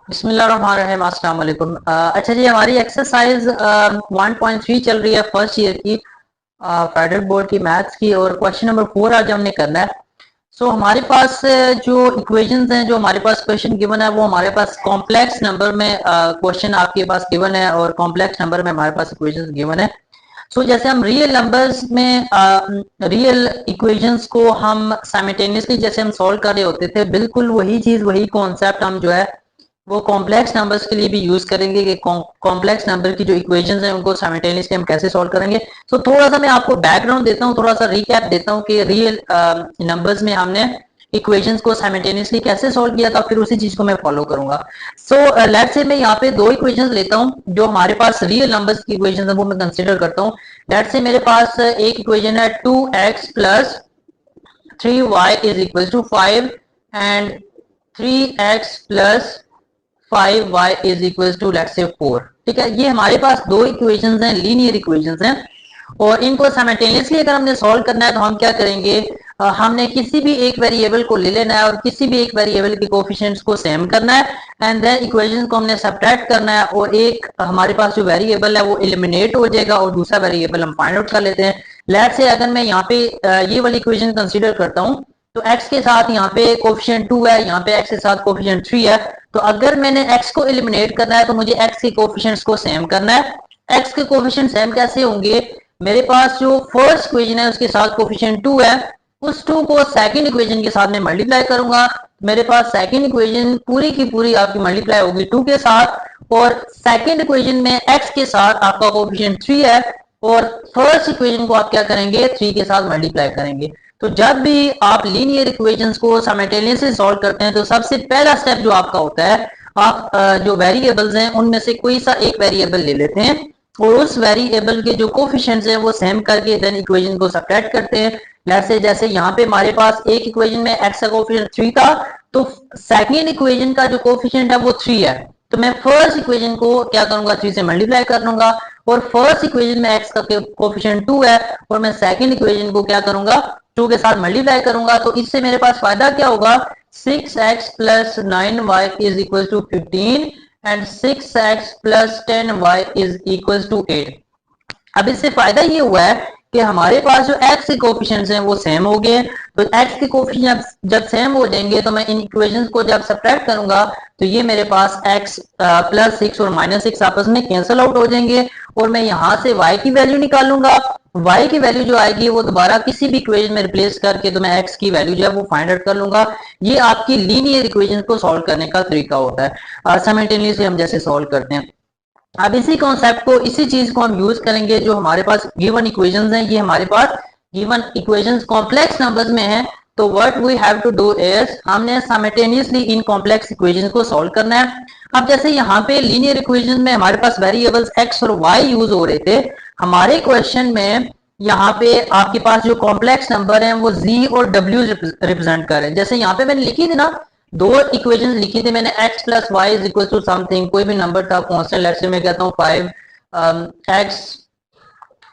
बिस्मिल्लाहिर्रहमानिर्रहीम, अस्सलाम वालेकुम। अच्छा जी, हमारी एक्सरसाइज 1.3 चल रही है फर्स्ट ईयर की, फेडरल बोर्ड की मैथ्स की, और क्वेश्चन नंबर 4 आज हमने करना है। हमारे पास जो इक्वेशंस हैं, जो हमारे पास क्वेश्चन गिवन है, वो हमारे पास कॉम्प्लेक्स नंबर में क्वेश्चन आपके पास गिवन है, और कॉम्प्लेक्स नंबर में हमारे पास इक्वेशंस गिवन है। जैसे हम रियल नंबर्स में रियल इक्वेशंस को हम साइमल्टेनियसली जैसे हम सॉल्व कर रहे होते थे, बिल्कुल वही चीज, वही कॉन्सेप्ट हम जो है वो कॉम्प्लेक्स नंबर्स के लिए भी यूज करेंगे कि कॉम्प्लेक्स नंबर की जो इक्वेशंस हैं उनको साइमल्टेनियसली हम कैसे सॉल्व करेंगे। थोड़ा सा मैं आपको बैकग्राउंड देता हूँ, थोड़ा सा रिकैप देता हूँ कि रियल नंबर्स में हमने इक्वेशंस को साइमल्टेनियसली कैसे सॉल्व किया था, फिर उसी चीज को मैं फॉलो करूंगा। लेट्स से मैं यहाँ पे दो इक्वेशंस लेता हूँ जो हमारे पास रियल नंबर्स की इक्वेशंस है, वो मैं कंसिडर करता हूँ। लेट्स से मेरे पास एक इक्वेशन है 2x plus 3y is equal to 5 and 3x plus 5y is equal to let's say 4। ठीक है, ये हमारे पास दो इक्वेशंस हैं, लीनियर इक्वेशंस हैं, और इनको साइमल्टेनियसली अगर हमने सॉल्व करना है तो हम क्या करेंगे, हमने किसी भी एक वेरिएबल को ले लेना है और किसी भी एक वेरिएबल के कोफिशिएंट्स को सेम करना है, एंड देन इक्वेशन को हमने सब्ट्रैक्ट करना है, और एक हमारे पास जो वेरिएबल है वो एलिमिनेट हो जाएगा और दूसरा वेरिएबल हम फाइंड आउट कर लेते हैं। लेट्स से अगर मैं यहाँ पे ये वाली इक्वेशन कंसीडर करता हूँ, तो x के साथ यहाँ पे कोफिशिएंट 2 है, यहाँ पे x के साथ कोफिशिएंट 3 है। तो अगर मैंने x को एलिमिनेट करना है तो मुझे x के कोफिशिएंट्स को सेम करना है। x के कोफिशिएंट सेम कैसे होंगे, मेरे पास जो फर्स्ट इक्वेशन है उसके साथ कोफिशिएंट 2 है, उस 2 को सेकंड इक्वेशन के साथ में मल्टीप्लाई करूंगा। मेरे पास सेकंड इक्वेशन पूरी की पूरी आपकी मल्टीप्लाई होगी 2 के साथ, और सेकंड इक्वेशन में x के साथ आपका कोफिशिएंट 3 है, और फर्स्ट इक्वेशन को आप क्या करेंगे, 3 के साथ मल्टीप्लाई करेंगे। तो जब भी आप लीनियर इक्वेशंस को साइमल्टेनियसली सॉल्व करते हैं तो सबसे पहला स्टेप जो आपका होता है, आप जो वेरिएबल्स हैं उनमें से कोई सा एक वेरिएबल ले लेते हैं और उस वेरिएबल के जो कोफिशिएंट्स हैं वो सेम करके देन इक्वेशन को सब्ट्रैक्ट करते हैं। जैसे यहाँ पे हमारे पास एक इक्वेशन में x का कोफिशिएंट 3 था, तो सेकेंड इक्वेशन का जो कोफिशिएंट है वो 3 है, तो मैं फर्स्ट इक्वेशन को क्या करूंगा, 3 से मल्टीप्लाई कर लूंगा, और फर्स्ट इक्वेशन में x का कोफिशिएंट 2 है और मैं सेकंड इक्वेशन को क्या करूंगा, 2 के साथ मल्टीप्लाई करूंगा। तो इससे मेरे पास फायदा क्या होगा, 6x plus 9y is equal to 15 and 6x plus 10y is equal to 8। अब इससे फायदा ये हुआ है कि हमारे पास जो x के कोफिशिएंट्स हैं वो सेम हो गए। तो x के कोफिशिएंट जब सेम हो जाएंगे तो मैं इन इक्वेशंस को जब सब्ट्रैक्ट करूंगा तो ये मेरे पास x प्लस 6 और माइनस 6 आपस में कैंसिल आउट हो जाएंगे, और मैं यहाँ से y की वैल्यू निकालूंगा। y की वैल्यू जो आएगी वो दोबारा किसी भी इक्वेशन में रिप्लेस करके तो मैं x की वैल्यू जो है वो फाइंड आउट कर लूंगा। ये आपकी लीनियर इक्वेशन को सॉल्व करने का तरीका होता है, साइमल्टेनियसली हम जैसे सॉल्व करते हैं। अब इसी कॉन्सेप्ट को, इसी चीज को हम यूज करेंगे जो हमारे पास गिवन इक्वेशंस हैं, ये हमारे पास गिवन इक्वेशंस कॉम्प्लेक्स नंबर्स में हैं। तो what we have to do is हमने साइमल्टेनियसली इन कॉम्प्लेक्स इक्वेशंस को सॉल्व करना है। अब जैसे यहाँ पे लीनियर इक्वेशंस में हमारे पास वेरिएबल्स x और y यूज हो रहे थे, हमारे क्वेश्चन में यहाँ पे आपके पास जो कॉम्प्लेक्स नंबर हैं वो z और w रिप्रेजेंट कर रहे हैं। जैसे यहाँ पे मैंने लिखी थी ना, दो इक्वेशंस लिखी थी मैंने, x plus y is equal to something, कोई भी नंबर था कांस्टेंट, लेट्स से मैं कहता हूँ 5, x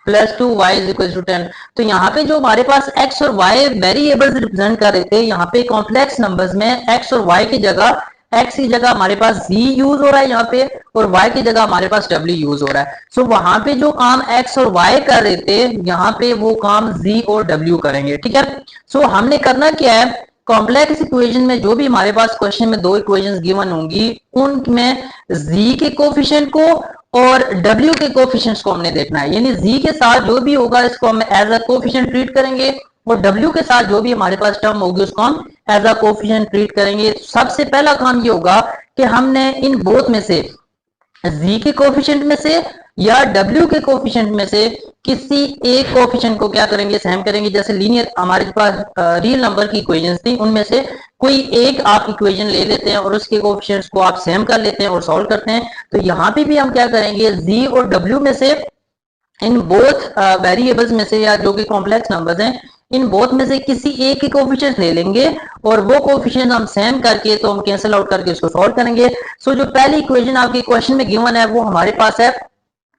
plus 2y is equal to 10। तो यहाँ पे जो हमारे पास x और y वेरिएबल्स रिप्रेजेंट कर रहे थे, यहाँ पे कॉम्प्लेक्स नंबर्स में x और y की जगह, x की जगह हमारे पास z यूज हो रहा है यहाँ पे, और y की जगह हमारे पास w यूज हो रहा है। वहां पे जो काम x और y कर रहे थे, यहाँ पे वो काम z और w करेंगे। ठीक है, हमने करना क्या है, कॉम्प्लेक्स इक्वेशन में जो भी हमारे पास क्वेश्चन में दो इक्वेशंस गिवन होंगी, उनमें z के कोफिशिएंट को और w के कोफिशिएंट्स को हमने देखना है। यानी z के साथ जो भी होगा इसको हम एज अ कोफिशिएंट ट्रीट करेंगे, और w के साथ जो भी हमारे पास टर्म होगी उसको हम एज अ कोफिशिएंट ट्रीट करेंगे। सबसे पहला काम ये होगा कि हमने इन बोथ में से, z के कोफिशिएंट में से या w के कोफिशिएंट में से किसी एक कोफिशिएंट को क्या करेंगे, सेम करेंगे। जैसे लीनियर हमारे पास रियल नंबर की इक्वेशंस थी, उनमें से कोई एक आप इक्वेशन ले लेते हैं और उसके कोफिशिएंट्स को आप सेम कर लेते हैं और सॉल्व करते हैं। तो यहाँ पे भी हम क्या करेंगे, z और w में से, इन बोथ वेरिएबल्स में से या जो कि कॉम्प्लेक्स नंबर्स हैं, इन बोथ में से किसी एक के कोफिशिएंट ले लेंगे और वो कोफिशिएंट हम सेम करके तो हम कैंसिल आउट करके उसको सॉल्व करेंगे। जो पहली इक्वेशन आपके क्वेश्चन में गिवन है वो हमारे पास है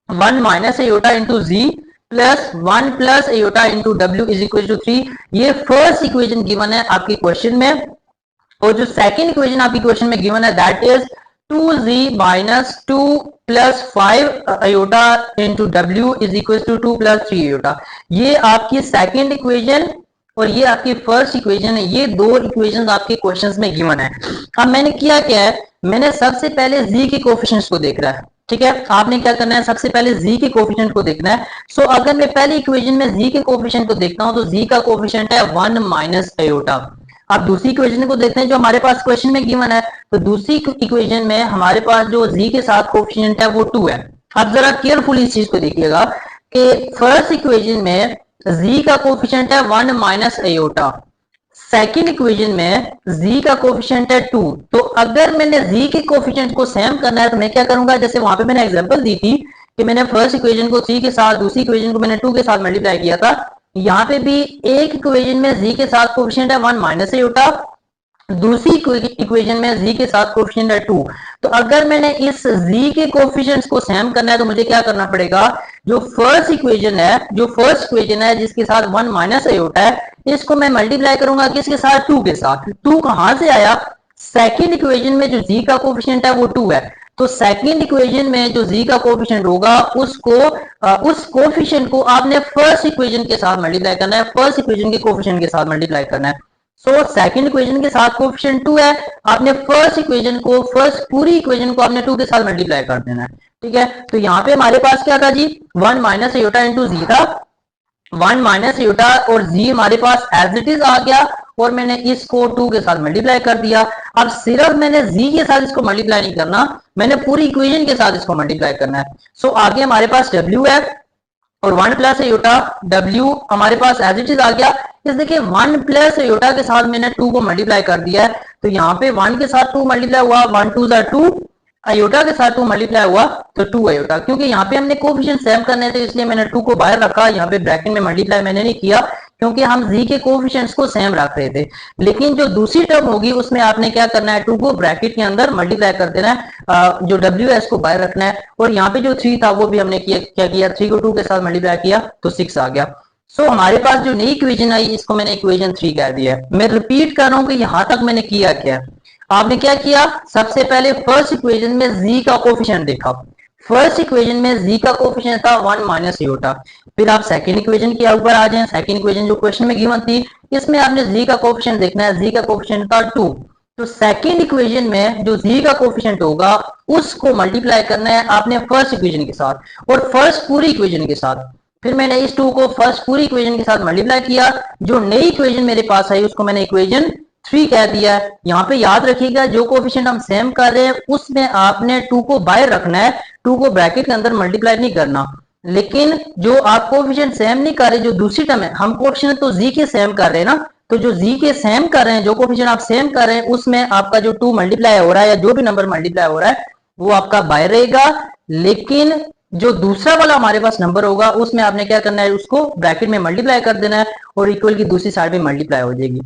1 minus iota into ji plus 1 plus iota into W is equal to 3। ये फर्स्ट इक्वेशन गिवन है आपके क्वेश्चन में, और जो सेकंड इक्वेशन आपकी क्वेश्चन में गिवन है that is 2z minus 2 plus 5 iota into W is equal to 2 plus 3 iota. ये आपकी सेकेंड इक्वेशन और ये आपकी फर्स्ट इक्वेशन है। ये दो इक्वेशन आपके क्वेश्चंस में गिवन है। अब मैंने किया क्या है, मैंने सबसे पहले z के कोफिशिएंट्स को देख रहा है। ठीक है, आपने क्या करना है, सबसे पहले z के कोफिशिएंट को देखना है। सो अगर मैं पहली इक्वेशन में z के कोफिशिएंट को देखता हूं तो z का कोफिशिएंट है 1 माइनस आयोटा। अब दूसरी इक्वेशन को देखते हैं जो हमारे पास क्वेश्चन में गिवन है। तो दूसरी इक्वेशन में हमारे पास जो z के साथ कोफिशिएंट है वो 2 है। अब जरा केयरफुली इस चीज को देखिएगा कि फर्स्ट इक्वेशन में z का कोफिशिएंट है 1 माइनस आयोटा, सेकेंड इक्वेशन में z का कोफिशिएंट है 2। तो अगर मैंने z के कोफिशिएंट को सेम करना है तो मैं क्या करूंगा, जैसे वहां पे मैंने एग्जांपल दी थी कि मैंने फर्स्ट इक्वेशन को 3 के साथ, दूसरी इक्वेशन को मैंने 2 के साथ मल्टीप्लाई किया था। यहाँ पे भी एक इक्वेशन में z के साथ कोफिशिएंट है 1 माइनस आयोटा, दूसरी इक्वेशन में z के साथ कोफिशिएंट है 2। तो अगर मैंने इस z के कोफिशिएंट्स को सेम करना है तो मुझे क्या करना पड़ेगा, जो फर्स्ट इक्वेशन है जिसके साथ 1 माइनस आयोटा है, इसको मैं मल्टीप्लाई करूंगा किसके साथ, 2 के साथ। 2 कहां से आया, सेकेंड इक्वेशन में जो z का कोफिशिएंट है वो 2 है। तो सेकेंड इक्वेशन में जो z का कोफिशिएंट होगा उसको उस कोफिशिएंट को आपने फर्स्ट इक्वेशन के साथ मल्टीप्लाई करना है, फर्स्ट इक्वेशन के कोफिशिएंट के साथ मल्टीप्लाई करना है। सो सेकंड इक्वेशन के साथ कोफिशिएंट 2 है, आपने फर्स्ट इक्वेशन को, फर्स्ट पूरी इक्वेशन को आपने 2 के साथ मल्टीप्लाई कर देना है। ठीक है, तो यहाँ पे हमारे पास क्या था जी, 1 माइनस आयोटा इंटू जी था, 1 माइनस आयोटा और जी हमारे पास एज इट इज आ गया और मैंने इसको 2 के साथ मल्टीप्लाई कर दिया। अब सिर्फ मैंने जी के साथ इसको मल्टीप्लाई नहीं करना, मैंने पूरी इक्वेशन के साथ इसको मल्टीप्लाई करना है। सो आगे हमारे पास डब्ल्यू है और 1 प्लस आयोटा, डब्ल्यू हमारे पास एज इट इज आ गया। इस देखिए 1 प्लस आयोटा के साथ मैंने 2 को मल्टीप्लाई कर दिया है, तो यहाँ पे 1 के साथ 2 मल्टीप्लाई हुआ, 1 2 2, आयोटा के साथ 2 मल्टीप्लाई हुआ तो 2 आयोटा। क्योंकि यहाँ पे हमने कोफिशिएंट सेम करने थे इसलिए मैंने 2 को बाहर रखा, यहाँ पे ब्रैकेट में मल्टीप्लाई मैंने नहीं किया क्योंकि हम z के कोफिशिएंट्स को सेम रख रहे थे। लेकिन जो दूसरी टर्म होगी उसमें आपने क्या करना है, 2 को ब्रैकेट के अंदर मल्टीप्लाई कर देना है, जो w है इसको बाहर रखना है। और यहाँ पे जो 3 था वो भी हमने क्या किया, 3 को 2 के साथ मल्टीप्लाई किया तो 6 आ गया। सो हमारे पास जो नई इक्वेशन आई इसको मैंने इक्वेशन 3 कह दिया है। मैं रिपीट कर रहा हूँ कि यहाँ तक मैंने किया क्या, आपने क्या किया, सबसे पहले फर्स्ट इक्वेशन में z का कोफिशिएंट देखा, फर्स्ट इक्वेशन में z का कोफिशिएंट था 1 माइनस आयोटा। फिर आप सेकंड इक्वेशन के ऊपर आ जाएं, सेकंड इक्वेशन जो क्वेश्चन में गिवन थी इसमें आपने z का कोफिशिएंट देखना है, z का कोफिशिएंट था 2। तो सेकंड इक्वेशन में जो z का कोफिशिएंट होगा उसको मल्टीप्लाई करना है आपने फर्स्ट इक्वेशन के साथ और फर्स्ट पूरी इक्वेशन के साथ। फिर मैंने इस 2 को फर्स्ट पूरी इक्वेशन के साथ मल्टीप्लाई किया, जो नई इक्वेशन मेरे पास आई उसको मैंने इक्वेशन 3 कह दिया है। यहाँ पे याद रखिएगा जो कोफिशिएंट हम सेम कर रहे हैं उसमें आपने 2 को बाहर रखना है, 2 को ब्रैकेट के अंदर मल्टीप्लाई नहीं करना। लेकिन जो आप कोफिशिएंट सेम नहीं कर रहे, जो दूसरी टर्म है, हम कोफिशिएंट तो z के सेम कर रहे हैं ना, तो जो z के सेम कर रहे हैं, जो कोफिशिएंट आप सेम कर रहे हैं उसमें आपका जो 2 मल्टीप्लाई हो रहा है या जो भी नंबर मल्टीप्लाई हो रहा है वो आपका बाहर रहेगा। लेकिन जो दूसरा वाला हमारे पास नंबर होगा उसमें आपने क्या करना है, उसको ब्रैकेट में मल्टीप्लाई कर देना है और इक्वल की दूसरी साइड में मल्टीप्लाई हो जाएगी।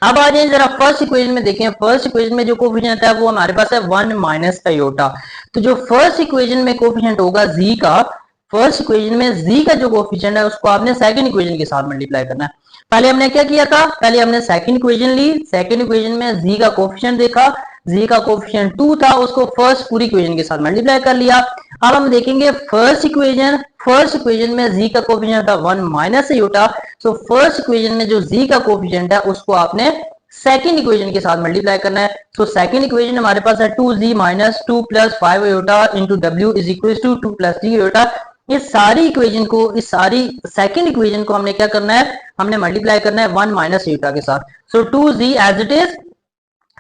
अब आ जाए जरा फर्स्ट इक्वेशन में देखें, फर्स्ट इक्वेशन में जो कोफिशिएंट है वो हमारे पास है 1 माइनस आयोटा। तो जो फर्स्ट इक्वेशन में कोफिशिएंट होगा z का, फर्स्ट इक्वेशन में z का जो कोफिशिएंट है उसको आपने सेकंड इक्वेशन के साथ मल्टीप्लाई करना है। पहले हमने क्या किया था, पहले हमने सेकंड इक्वेशन ली, सेकंड इक्वेशन में z का कोफिशिएंट देखा, z का कोफिशिएंट 2 था, उसको फर्स्ट पूरी इक्वेशन के साथ मल्टीप्लाई कर लिया। अब हम देखेंगे फर्स्ट इक्वेशन में z का कोफिशिएंट था 1 minus iota. So first equation में जो z का कोफिशिएंट है उसको आपने सेकंड इक्वेशन के साथ मल्टीप्लाई करना है। तो सेकंड इक्वेशन हमारे पास है 2z minus 2 plus 5 iota into w is equal to 2 plus 3 iota. इस सारी इक्वेशन को, इस सारी सेकंड इक्वेशन को हमने क्या करना है, हमने मल्टीप्लाई करना है 1 माइनस आयोटा के साथ। सो 2z as it is,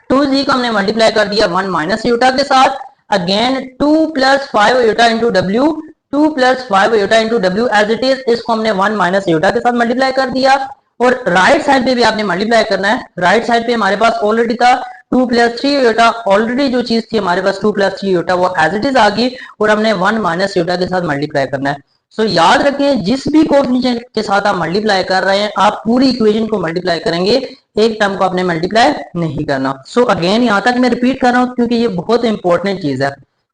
2z को हमने मल्टीप्लाई कर दिया 1 माइनस आयोटा के साथ। Again 2 plus 5 iota into w, 2 plus 5 iota into w as it is, इसको हमने 1 माइनस आयोटा के साथ मल्टीप्लाई कर दिया। और राइट साइड पे भी आपने मल्टीप्लाई करना है, राइट साइड पे हमारे पास ऑलरेडी था 2 प्लस 3 आयोटा, ऑलरेडी जो चीज थी हमारे पास 2 प्लस 3 आयोटा वो एज इट इज आ गई और हमने 1 माइनस आयोटा के साथ मल्टीप्लाई करना है। सो याद रखें जिस भी कोफिशिएंट के साथ आप मल्टीप्लाई कर रहे हैं आप पूरी इक्वेशन को मल्टीप्लाई करेंगे, एक टर्म को आपने मल्टीप्लाई नहीं करना। सो अगेन यहाँ तक मैं रिपीट कर रहा हूँ क्योंकि ये बहुत इंपॉर्टेंट चीज है।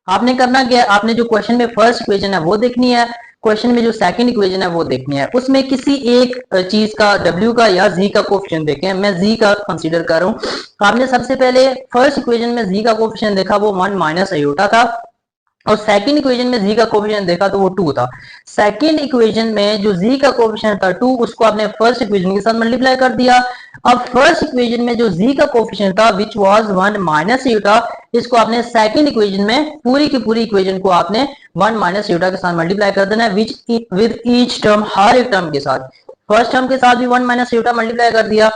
आपने करना क्या है, आपने जो क्वेश्चन में फर्स्ट इक्वेशन है वो देखनी है, क्वेश्चन में जो सेकंड इक्वेशन है वो देखनी है, उसमें किसी एक चीज का w का या z का कोफिशिएंट देखें। मैं z का कंसीडर कर रहा हूं। आपने सबसे पहले फर्स्ट इक्वेशन में z का कोफिशिएंट देखा वो 1 माइनस आयोटा था, और सेकंड इक्वेशन में z का कोफिशिएंट देखा तो वो 2 था। सेकंड इक्वेशन में जो z का कोफिशिएंट था 2, उसको आपने फर्स्ट इक्वेशन के साथ मल्टीप्लाई कर दिया। अब फर्स्ट इक्वेशन में जो z का कोफिशिएंट था विच वाज 1 माइनस आयोटा, इसको आपने सेकंड इक्वेशन में पूरी की पूरी इक्वेशन को आपने 1 माइनस आयोटा के साथ मल्टीप्लाई कर देना है विद ईच टर्म, हर एक टर्म के साथ। फर्स्ट टर्म के साथ भी 1 माइनस आयोटा मल्टीप्लाई कर दिया,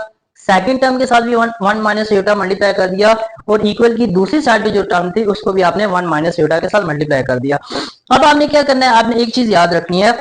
सेकंड टर्म के साथ भी 1 माइनस आयोटा मल्टीप्लाई कर दिया, और इक्वल की दूसरी साइड पे जो टर्म थी उसको भी आपने 1 माइनस आयोटा के साथ मल्टीप्लाई कर दिया। अब आपने क्या करना है, आपने एक चीज याद रखनी है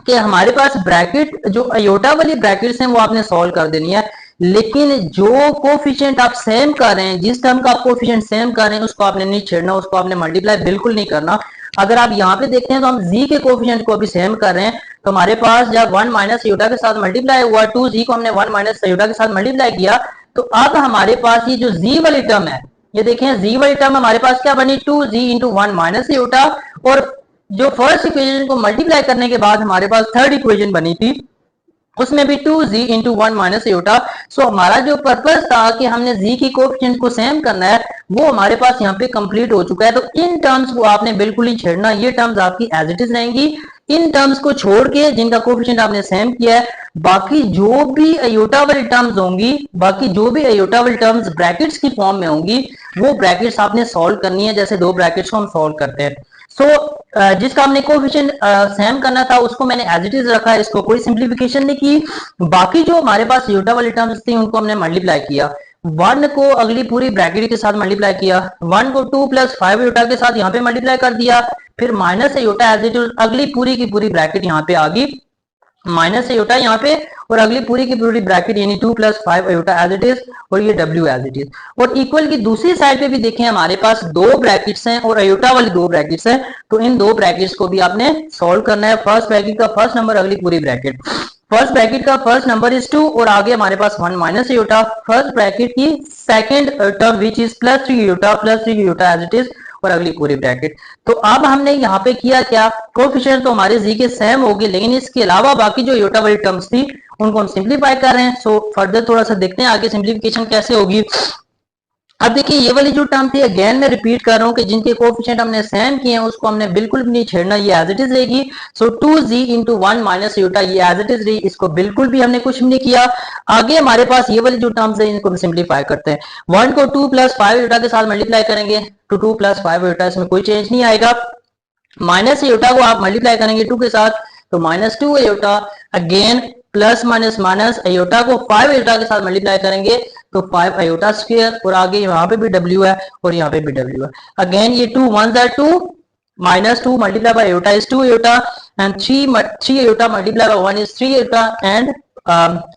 कि हमारे पास ब्रैकेट जो आयोटा वाली ब्रैकेट्स हैं वो आपने सॉल्व कर देनी है, लेकिन जो कोफिशिएंट आप सेम कर रहे हैं, जिस टर्म का आप कोफिशिएंट सेम कर रहे हैं उसको आपने नहीं छेड़ना, उसको आपने मल्टीप्लाई बिल्कुल नहीं करना। अगर आप यहाँ पे देखते हैं तो हम z के कोफिशिएंट को अभी सेम कर रहे हैं, तो हमारे पास जब 1 माइनस आयोटा के साथ मल्टीप्लाई हुआ 2z को हमने 1 माइनस आयोटा के साथ मल्टीप्लाई किया, तो अब हमारे पास ये जो z वाली टर्म है, ये देखें z वाली टर्म हमारे पास क्या बनी 2z इंटू 1 माइनस आयोटा, और जो फर्स्ट इक्वेशन को मल्टीप्लाई करने के बाद हमारे पास थर्ड इक्वेशन बनी थी उसमें भी 2z इंटू 1 माइनस आयोटा। सो हमारा जो पर्पस था कि हमने z की कोफिशिएंट को सेम करना है वो हमारे पास यहाँ पे कंप्लीट हो चुका है। तो इन टर्म्स को आपने बिल्कुल ही छेड़ना, ये टर्म्स आपकी एज इट इज रहेंगी। इन टर्म्स को छोड़ के जिनका कोफिशिएंट आपने सेम किया है, बाकी जो भी आयोटा वाली टर्म्स होंगी, बाकी जो भी आयोटा वाली टर्म्स ब्रैकेट्स की फॉर्म में होंगी वो ब्रैकेट्स आपने सॉल्व करनी है, जैसे दो ब्रैकेट्स को हम सॉल्व करते हैं। जिसका हमने कोफिशिएंट सेम करना था उसको मैंने एज इट इज रखा है, इसको कोई सिंप्लीफिकेशन नहीं की। बाकी जो हमारे पास आयोटा वाली टर्म्स थी उनको हमने मल्टीप्लाई किया, 1 को अगली पूरी ब्रैकेट के साथ मल्टीप्लाई किया, 1 को 2 प्लस 5 आयोटा के साथ यहाँ पे मल्टीप्लाई कर दिया, फिर minus iota as it is अगली पूरी की पूरी ब्रैकेट यहाँ पे आ गई, माइनस आयोटा यहाँ पे, और अगली पूरी की पूरी ब्रैकेट यानी 2 plus 5 iota as it is, और ये w एज इट इज। और इक्वल की दूसरी साइड पे भी देखें हमारे पास दो ब्रैकेट्स हैं और आयोटा वाली दो ब्रैकेट्स हैं, तो इन दो ब्रैकेट्स को भी आपने सॉल्व करना है। फर्स्ट ब्रैकेट का फर्स्ट नंबर अगली पूरी ब्रैकेट, फर्स्ट ब्रैकेट का फर्स्ट नंबर इज 2 और आगे हमारे पास 1 माइनस आयोटा, फर्स्ट ब्रैकेट की second term which is plus 3 iota as it is, और अगली पूरी ब्रैकेट। तो अब हमने यहाँ पे किया क्या, कोफिशिएंट तो हमारे z के सेम होगी, लेकिन इसके अलावा बाकी जो आयोटा वाली टर्म्स थी उनको हम सिंप्लीफाई कर रहे हैं। सो फर्दर थोड़ा सा देखते हैं आगे सिंप्लीफिकेशन कैसे होगी। अब देखिए ये वाली जो टर्म थी, अगेन मैं रिपीट कर रहा हूँ कि जिनके कोफिशिएंट हमने सेम किए हैं उसको हमने बिल्कुल भी नहीं छेड़ना, ये एज इट इज रहेगी। सो 2z इंटू 1 माइनस आयोटा ये एज इट इज रही, इसको बिल्कुल भी हमने कुछ भी नहीं किया। आगे हमारे पास ये वाली जो टर्म्स है इनको हम सिंप्लीफाई करते हैं, 1 को 2 प्लस 5 आयोटा के साथ मल्टीप्लाई करेंगे तो 2 प्लस 5 आयोटा, इसमें कोई चेंज नहीं आएगा। माइनस आयोटा को आप मल्टीप्लाई करेंगे 2 के साथ तो minus 2 iota, again plus minus minus iota को 5 आयोटा के साथ मल्टीप्लाई करेंगे तो 5 आयोटा स्क्वायर, और आगे यहाँ पे भी w है और यहाँ पे भी w है। अगेन ये 2 1s are 2, minus 2 multiplied by iota is 2 iota, and 3 iota multiplied by 1 is 3 iota, and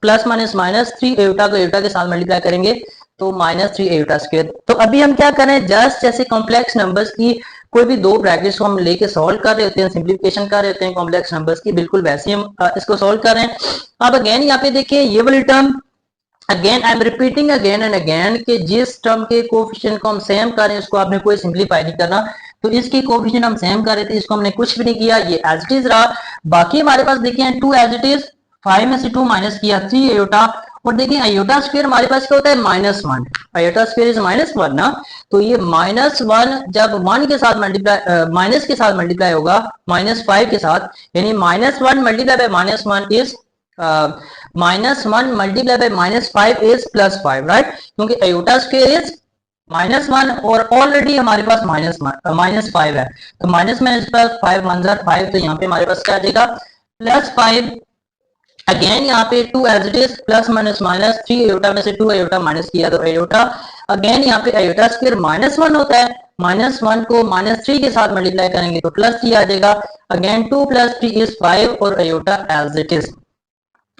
plus minus minus 3 iota को आयोटा के साथ मल्टीप्लाई करेंगे तो माइनस 3 आयोटा स्क्वायर। तो अभी हम क्या करें, जस्ट जैसे कॉम्प्लेक्स नंबर्स की कोई भी दो ब्रैकेट्स को हम लेके सॉल्व कर रहे होते हैं, सिंप्लीफिकेशन कर रहे होते हैं कॉम्प्लेक्स नंबर्स की, बिल्कुल वैसे हम इसको सॉल्व कर रहे हैं। अब अगेन यहाँ पे देखिए ये वाली term, again I am repeating again and again कि जिस टर्म के कोफिशिएंट को हम सेम करें उसको आपने कोई सिंप्लीफाई नहीं करना। तो इसकी कोफिशिएंट हम सेम कर रहे थे, इसको हमने कुछ भी नहीं किया, ये एज इट इज रहा। बाकी हमारे पास देखिए 2 एज इट इज, 5 में से 2 माइनस किया 3 आयोटा, और देखिए आयोटा स्क्वायर हमारे पास क्या होता है -1, आयोटा स्क्वायर इज -1 ना, तो ये -1 जब 1 के साथ मल्टीप्लाई माइनस के साथ मल्टीप्लाई होगा -5 के साथ, यानी -1 multiply by -1 is -1 multiply by -5 is +5, right, क्योंकि आयोटा स्क्वायर इज -1 और ऑलरेडी हमारे पास -5 है, तो माइनस में 5 1 5, तो यहाँ पे हमारे पास क्या आ जाएगा +5। अगेन यहाँ पे 2 as it is, plus minus minus 3 iota में से 2 आयोटा माइनस किया तो आयोटा, अगेन यहाँ पे आयोटा स्क्वायर -1 होता है, -1 को -3 के साथ मल्टीप्लाई करेंगे तो +3 आ जाएगा, अगेन 2 + 3 इज 5 और आयोटा एज इट इज।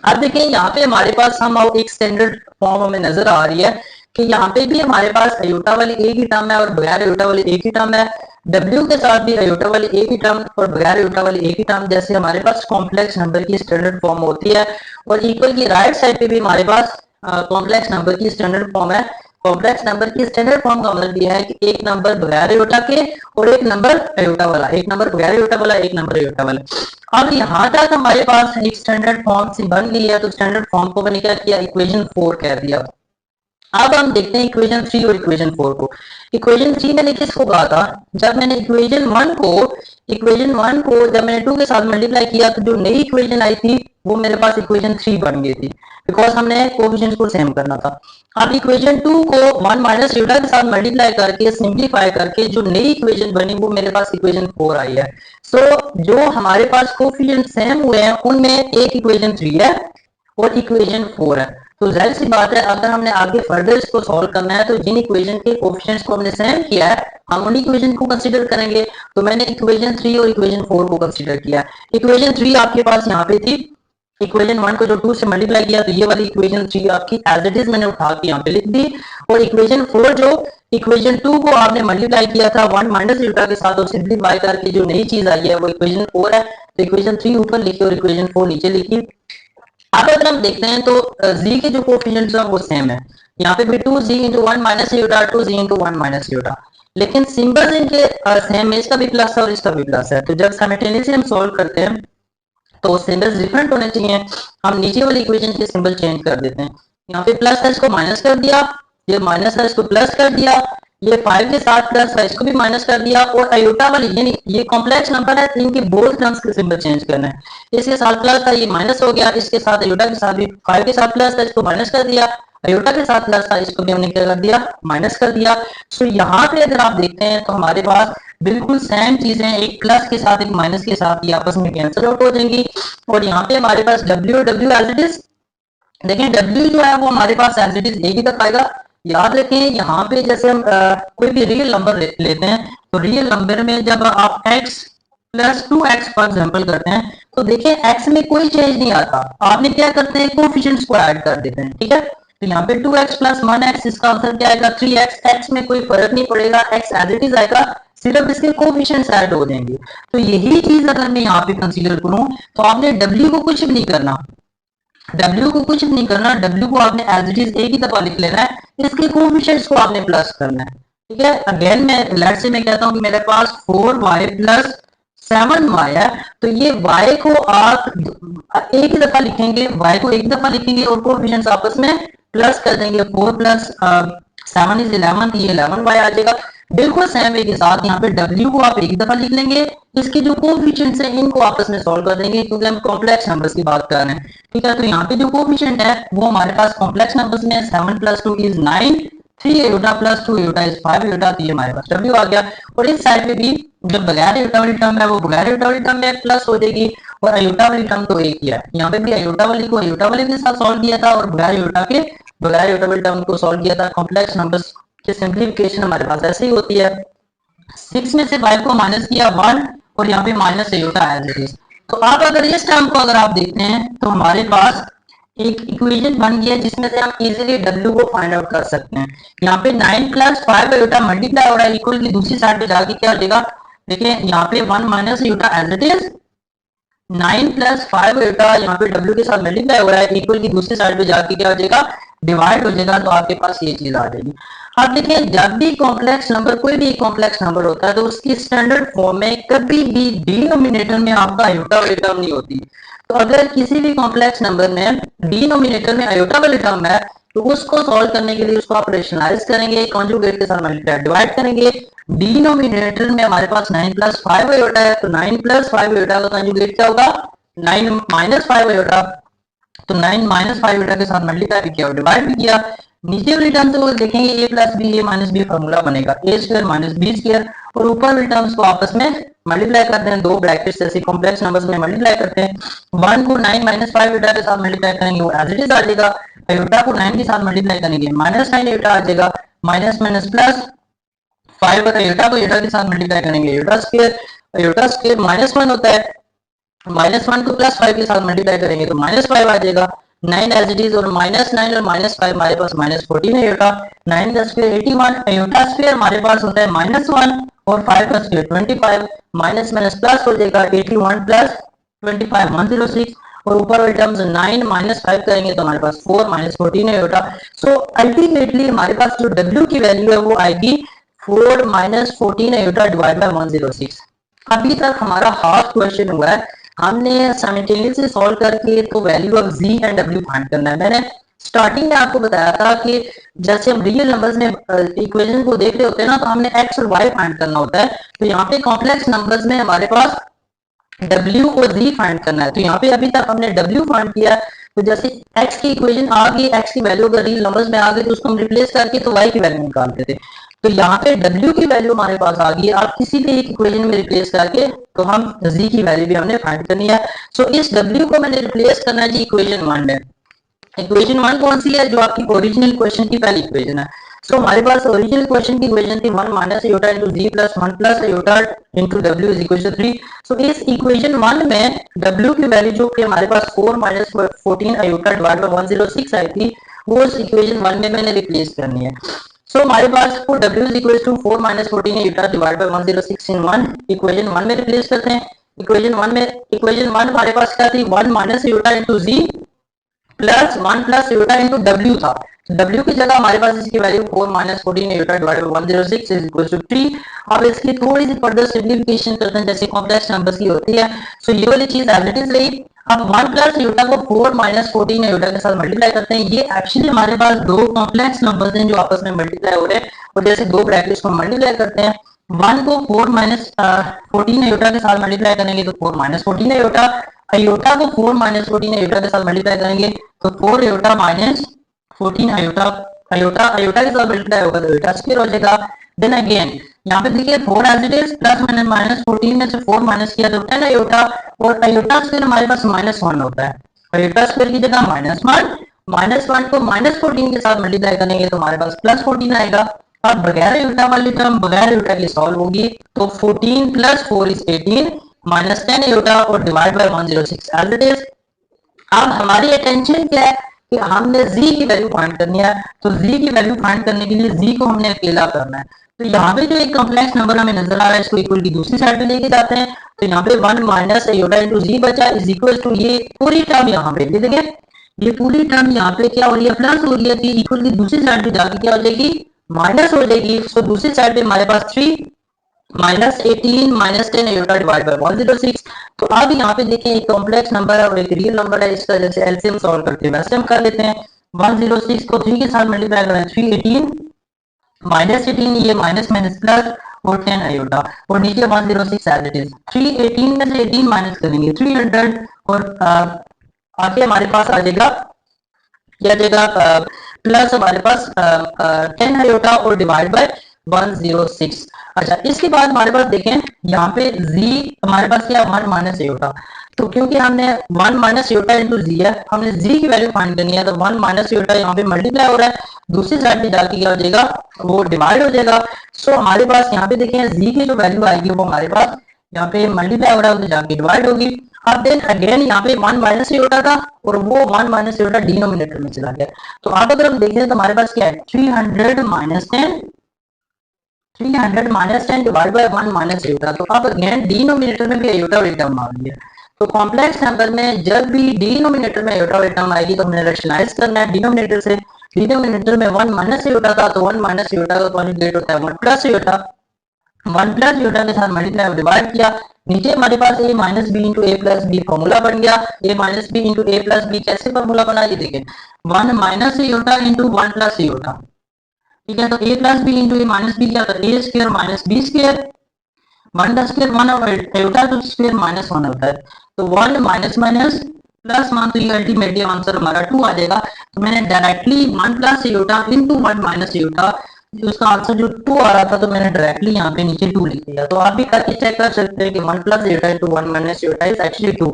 अब देखिए यहाँ पे हमारे पास हम एक स्टैंडर्ड फॉर्म हमें नजर आ रही है कि यहाँ पे भी हमारे पास आयोटा वाली एक ही टर्म है और बगैर आयोटा वाली एक ही टर्म है, W के साथ भी आयोटा वाली एक ही टर्म और बगैर आयोटा वाली एक ही टर्म, जैसे हमारे पास कॉम्प्लेक्स नंबर की स्टैंडर्ड फॉर्म होती है। और इक्वल की राइट साइड पे भी हमारे पास कॉम्प्लेक्स नंबर की स्टैंडर्ड फॉर्म है, कॉम्प्लेक्स नंबर की स्टैंडर्ड फॉर्म का मतलब यह है कि एक नंबर बगैर आयोटा के और एक नंबर आयोटा वाला, एक नंबर बगैर आयोटा वाला, एक नंबर आयोटा वाला। अब यहाँ तक हमारे पास एक स्टैंडर्ड फॉर्म से बन गई है, तो स्टैंडर्ड फॉर्म को मैंने क्या किया, इक्वेशन 4 कह दिया। अब हम देखते हैं इक्वेशन 3 और इक्वेशन 4 को। इक्वेशन 3 मैंने किसको कहा था, जब मैंने इक्वेशन 1 को जब मैंने 2 के साथ मल्टीप्लाई किया तो जो नई इक्वेशन आई थी वो मेरे पास इक्वेशन 3 बन गई थी, बिकॉज हमने कोएफिशिएंट्स को सेम करना था। अब इक्वेशन 2 को 1 माइनस यूटा के साथ मल्टीप्लाई करके सिंप्लीफाई करके जो नई इक्वेशन बनी वो मेरे पास इक्वेशन 4 आई है। सो जो हमारे पास कोएफिशिएंट सेम हुए हैं उनमें एक इक्वेशन 3 है और इक्वेशन 4 है। तो जाहिर सी बात है अगर हमने आगे फर्दर इसको सॉल्व करना है तो जिन इक्वेशन के कोएफिशिएंट्स को हमने सेम किया है हम उन इक्वेशन को कंसीडर करेंगे। तो मैंने इक्वेशन 3 और इक्वेशन 4 को कंसीडर किया। इक्वेशन 3 आपके पास यहाँ पे थी, इक्वेशन 1 को जो 2 से मल्टीप्लाई किया तो ये वाली इक्वेशन 3 आपकी एज इट इज मैंने उठा के यहाँ पे लिख दी। और इक्वेशन 4 जो इक्वेशन 2 को आपने मल्टीप्लाई किया था 1 माइनस यूटा के साथ और सिंप्लीफाई करके जो नई चीज आई है वो इक्वेशन 4 है। तो इक्वेशन 3 ऊपर लिखी और इक्वेशन 4 नीचे लिखी। अब अगर हम देखते हैं तो z के जो कोएफिशिएंट्स हैं वो सेम है, यहाँ पे भी 2z into 1 minus Utah 2z into 1 minus Utah, लेकिन सिंबल्स इनके सेम है, इसका भी प्लस है और इसका भी प्लस है। तो जब साइमल्टेनियसली हम सॉल्व करते हैं तो सिंबल्स डिफरेंट होने चाहिए, हम नीचे वाली इक्वेशन के सिंबल चेंज कर देते हैं। यहाँ पे प्लस है इसको माइनस कर दिया, ये माइनस है इसको प्लस कर दिया, ये 5 के साथ प्लस है इसको भी माइनस कर दिया, और आयोटा वाली यानी ये कॉम्प्लेक्स नंबर है तो इनके बोथ टर्म्स के सिंबल चेंज करना है। इसके साथ प्लस था ये माइनस हो गया, इसके साथ आयोटा के साथ भी 5 के साथ प्लस था इसको माइनस कर दिया, आयोटा के साथ प्लस था इसको भी हमने क्या कर दिया, माइनस कर दिया। तो यहाँ पे अगर आप देखते हैं तो हमारे पास बिल्कुल सेम चीजें एक प्लस के साथ एक माइनस के साथ ये आपस में कैंसिल आउट हो जाएंगी। और यहाँ पे हमारे पास डब्ल्यू और डब्ल्यू एज इट इज, देखें डब्ल्यू जो है वो हमारे पास एज इट इज एक ही तक आएगा। याद रखें यहाँ पे जैसे हम कोई भी रियल नंबर लेते हैं तो रियल नंबर में जब आप x plus 2x for example करते हैं तो देखिए x में कोई चेंज नहीं आता, आपने क्या करते हैं कोएफिशिएंट्स को ऐड कर देते हैं, ठीक है। तो यहाँ पे 2x प्लस 1x इसका आंसर क्या आएगा 3x, x में कोई फर्क नहीं पड़ेगा, x एज इट इज आएगा, सिर्फ इसके कोएफिशिएंट्स ऐड हो जाएंगे। तो यही चीज अगर मैं यहाँ पे कंसीडर करूं तो आपने w को कुछ भी नहीं करना, W को कुछ नहीं करना, W को आपने एज इट इज एक ही दफा लिख लेना है, इसके कोएफिशिएंट्स को आपने प्लस करना है, ठीक है। अगेन मैं लेट से मैं कहता हूं कि मेरे पास 4y प्लस 7y है, तो ये y को आप एक ही दफा लिखेंगे, y को एक दफा लिखेंगे और कोएफिशिएंट्स आपस में प्लस कर देंगे। 4 प्लस 7 इज 11, ये 11y आ जाएगा। बिल्कुल सेम वे के साथ यहाँ पे W को आप एक दफा लिख लेंगे, इसके जो कोएफिशिएंट्स हैं इनको आपस में सॉल्व कर देंगे क्योंकि हम कॉम्प्लेक्स नंबर्स की बात कर रहे हैं, ठीक है। तो यहाँ पे जो कोएफिशिएंट है वो हमारे पास कॉम्प्लेक्स नंबर्स में 7 plus 2 is 9, 3 iota plus 2 iota is 5 iota, तो ये हमारे पास W आ गया। और इस साइड पे भी जो बगैर आयोटा वाली टर्म है वो बगैर आयोटा वाली टर्म में प्लस हो जाएगी और आयोटा वाली टर्म तो एक ही है। यहाँ पे भी आयोटा वाली को आयोटा वाले के साथ सॉल्व किया था और बगैर आयोटा वाली टर्म को सॉल्व किया था। कॉम्प्लेक्स नंबर्स की सिंप्लीफिकेशन हमारे पास ऐसे ही होती है। 6 में से 5 को माइनस किया 1 और यहाँ पे minus iota as it is. तो आप अगर इस टर्म को अगर आप देखते हैं तो हमारे पास एक इक्वेशन बन गया जिसमें से हम इजीली W को फाइंड आउट कर सकते हैं। यहाँ पे 9 प्लस 5 आयोटा मल्टीप्लाई हो रहा है इक्वल की दूसरी साइड पे जाके क्या हो जाएगा, देखिए यहाँ पे 1 minus iota as it is, 9 plus 5 iota यहाँ पे W के साथ मल्टीप्लाई हो रहा है इक्वल की दूसरी साइड पे जाके क्या हो जाएगा, डिवाइड हो जाएगा। तो आपके पास ये चीज आ जाएगी। अब देखिए जब भी कॉम्प्लेक्स नंबर कोई भी कॉम्प्लेक्स नंबर होता है तो उसकी स्टैंडर्ड फॉर्म में कभी भी डिनोमिनेटर में आपका आयोटा वाली टर्म नहीं होती। तो अगर किसी भी कॉम्प्लेक्स नंबर में डिनोमिनेटर में आयोटा वाली टर्म है तो उसको सॉल्व करने के लिए उसको आप रेशनलाइज करेंगे, कॉन्जुगेट के साथ मल्टीप्लाई डिवाइड करेंगे। डिनोमिनेटर में हमारे पास 9 प्लस 5 आयोटा है तो 9 प्लस 5 आयोटा का कॉन्जुगेट क्या होगा 9 माइनस 5 आयोटा, तो 9 माइनस 5 आयोटा के साथ मल्टीप्लाई भी किया और डिवाइड भी किया। नीचे वाली टर्म तो देखेंगे a plus B A minus b formula बनेगा a square minus b square, और ऊपर वाली टर्म्स को आपस में मल्टीप्लाई करते हैं, दो ब्रैकेट्स जैसे कॉम्प्लेक्स नंबर्स में मल्टीप्लाई करते हैं। 1 को 9 माइनस 5 आयोटा के साथ मल्टीप्लाई करेंगे वो एज इट इज आ जाएगा, आयोटा को 9 के साथ मल्टीप्लाई करेंगे माइनस 9 आयोटा आ जाएगा, माइनस माइनस प्लस 5 और आयोटा को आयोटा के साथ मल्टीप्लाई करेंगे आयोटा स्क्वायर माइनस 1 होता है, माइनस 1 को प्लस 5 के साथ मल्टीप्लाई करेंगे तो माइनस 5 आ जाएगा, 9 एज इट इज, और माइनस 9 और माइनस 5 हमारे पास माइनस 14 आयोटा, 9 का स्क्वायर 81, आयोटा स्क्वायर हमारे पास होता है माइनस 1 और 5 का स्क्वायर 25, माइनस माइनस प्लस हो जाएगा 81 प्लस 25 106, और ऊपर वाली टर्म्स 9 माइनस 5 करेंगे तो हमारे पास 4 माइनस 14 आयोटा। सो अल्टीमेटली हमारे पास जो W की वैल्यू है वो आएगी 4 माइनस 14 आयोटा डिवाइड बाय 106। अभी तक हमारा हाफ क्वेश्चन हुआ है, हमने साइमल्टेनियसली सॉल्व करके तो value of Z and W find करना है। मैंने स्टार्टिंग में आपको बताया था कि जैसे हम रियल नंबर्स में इक्वेशन को देख रहे होते हैं ना, तो हमने x और y फाइंड करना होता है। तो यहाँ पे कॉम्प्लेक्स नंबर्स में हमारे पास W और Z फाइंड करना है। तो यहाँ पे अभी तक हमने W फाइंड किया है, तो जैसे x की इक्वेशन आ गई, x की वैल्यू अगर रियल नंबर्स में आ गई तो उसको हम रिप्लेस करके तो y की वैल्यू निकालते थे। तो यहाँ पे W की वैल्यू हमारे पास आ गई है, आप किसी भी एक इक्वेशन में रिप्लेस करके तो हम Z की वैल्यू भी हमने फाइंड करनी है। सो इस W को मैंने रिप्लेस करना है जी इक्वेशन 1 में। इक्वेशन 1 कौन सी है? जो आपकी ओरिजिनल क्वेश्चन की पहली इक्वेशन है। सो हमारे पास ओरिजिनल क्वेश्चन की इक्वेशन थी 1 minus iota into Z plus 1 plus iota into W is equal to 3। So इस इक्वेशन 1 में W की वैल्यू जो कि हमारे पास 4 माइनस 14 आयोटा डिवाइड बाय 106 आई थी, वो इस इक्वेशन 1 में मैंने रिप्लेस करनी है। सो हमारे पास को W is equal to 4 minus 14 iota divide by 106 in 1 equation 1 में रिप्लेस करते हैं। इक्वेशन 1 हमारे पास क्या थी? 1 minus iota into Z plus 1 plus iota into W था। W की जगह हमारे पास इसकी value 4 minus 14 iota divided by 106 is equal to 3। अब इसकी थोड़ी सी फर्दर सिंप्लीफिकेशन करते हैं जैसे कॉम्प्लेक्स नंबर्स की होती है। सो ये वाली चीज एज इट इज रही। अब 1 प्लस आयोटा को 4 माइनस 14 आयोटा के साथ मल्टीप्लाई करते हैं। ये एक्चुअली हमारे पास दो कॉम्प्लेक्स नंबर्स हैं जो आपस में मल्टीप्लाई हो रहे हैं, और जैसे दो ब्रैकेट्स को मल्टीप्लाई करते हैं, 1 को 4 माइनस 14 आयोटा के साथ मल्टीप्लाई करेंगे तो 4 माइनस 14 आयोटा, आयोटा को 4 माइनस 14 आयोटा के साथ मल्टीप्लाई करेंगे तो 4 iota minus 14 iota, iota iota के साथ मल्टीप्लाई होगा तो आयोटा स्क्वायर हो जाएगा। देन अगेन यहाँ पे देखिए 4 एज इट इज प्लस मैंने माइनस 14 में से 4 माइनस किया तो 10 आयोटा, और आयोटा स्क्वायर हमारे पास -1 होता है। आयोटा स्क्वायर की जगह -1 को -14 के साथ मल्टीप्लाई करेंगे तो हमारे पास +14 आएगा। अब बगैर आयोटा वाली टर्म बगैर आयोटा की सॉल्व होगी तो 14 प्लस 4 इज 18 माइनस 10 आयोटा और divide by 106 as it is. अब हमारी अटेंशन क्या है कि हमने Z की वैल्यू फाइंड करनी है। तो Z की वैल्यू फाइंड करने के लिए Z को हमने अकेला करना है। तो यहाँ पे जो एक कॉम्प्लेक्स नंबर हमें नजर आ रहा है इसको इक्वल की दूसरी साइड पे लेके जाते हैं। तो यहाँ पे 1 माइनस आयोटा इंटू Z बचा इज इक्वल टू ये पूरी टर्म यहाँ पे देखिए, ये पूरी टर्म यहाँ पे क्या हो रही है? प्लस हो रही है। इक्वल की दूसरी साइड पे जाके क्या हो जाएगी? माइनस हो जाएगी। सो दूसरी साइड पे हमारे पास 3 minus 18 minus 10 iota divide by 106। तो अब यहाँ पे देखें एक कॉम्प्लेक्स नंबर है और एक रियल नंबर है, इसका जैसे एलसीएम सॉल्व करते हैं वैसे हम कर लेते हैं। 106 को 3 के साथ मल्टीप्लाई करें 318 माइनस 18, ये माइनस माइनस प्लस और 10 आयोटा, और नीचे 106 एज इट इज। 318 में से 18 माइनस करेंगे 300 और आगे हमारे पास आ जाएगा क्या जाएगा? प्लस हमारे पास 10 आयोटा और डिवाइड बाय 106। अच्छा, इसके बाद हमारे पास देखें यहाँ पे Z हमारे पास क्या? 1 माइनस आयोटा। तो क्योंकि हमने 1 माइनस आयोटा इंटू Z है, हमने Z की वैल्यू फाइंड करनी है, तो 1 माइनस आयोटा यहाँ पे मल्टीप्लाई हो रहा है, दूसरी साइड पे जाके क्या हो जाएगा? वो डिवाइड हो जाएगा। सो हमारे पास यहाँ पे देखें Z की जो वैल्यू आएगी वो हमारे पास यहाँ पे मल्टीप्लाई हो रहा है तो जाके डिवाइड होगी। अब देन अगेन यहाँ पे 1 माइनस आयोटा था और वो 1 माइनस आयोटा डिनोमिनेटर में चला गया। तो अब अगर हम देखें तो हमारे पास क्या है? 300 minus 10 divide by 1 minus iota. तो अब अगेन डिनोमिनेटर में भी आयोटा वाली टर्म आ गई है। तो कॉम्प्लेक्स नंबर में जब भी डिनोमिनेटर में आयोटा वाली टर्म आएगी तो हमने रैशनलाइज करना है डिनोमिनेटर से। डिनोमिनेटर में 1 माइनस आयोटा था तो 1 माइनस आयोटा का कॉन्जुगेट होता है 1 प्लस आयोटा। 1 प्लस आयोटा के साथ मल्टीप्लाई और डिवाइड किया। नीचे हमारे पास a minus b into a plus b formula बन गया। a minus b into a plus b कैसे फॉर्मूला बना? ये देखिए 1 minus iota into 1 plus iota, ठीक है। तो a plus B into A minus b क्या होता है? a square minus b square, 1 का स्क्वायर 1 और आयोटा का स्क्वायर -1 होता है। तो 1 माइनस माइनस प्लस 1, तो ये अल्टीमेटली आंसर हमारा 2 आ जाएगा। तो मैंने directly 1 plus iota into 1 minus iota, उसका आंसर जो 2 आ रहा था तो मैंने डायरेक्टली यहाँ पे नीचे 2 लिख दिया। तो आप भी करके चेक कर सकते हैं कि 1 plus iota into 1 minus iota is actually 2,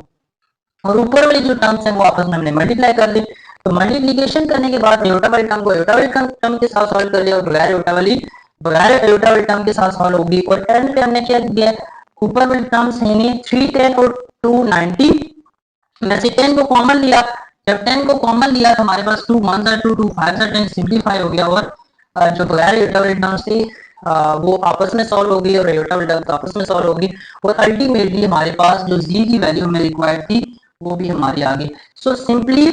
और ऊपर वाली जो टर्म्स हैं वो आपस में हमने मल्टीप्लाई कर दी। तो मल्टीप्लिकेशन करने के बाद आयोटा वाली टर्म को आयोटा वाली टर्म के साथ सॉल्व कर लिया और बगैर आयोटा वाली टर्म के साथ सॉल्व होगी। और एंड पे हमने क्या किया? ऊपर वाली टर्म्स है नहीं 310 और 290 में से 10 को कॉमन लिया। जब 10 को कॉमन लिया तो हमारे पास 2 1 2 2 5 10 सिंप्लीफाई हो गया, और जो बगैर आयोटा वाली टर्म्स थी वो आपस में सॉल्व होगी और आयोटा वाली टर्म आपस में सॉल्व होगी। और अल्टीमेटली हमारे पास जो Z की वैल्यू हमें रिक्वायर्ड थी वो भी हमारी आ गई। सो सिंपली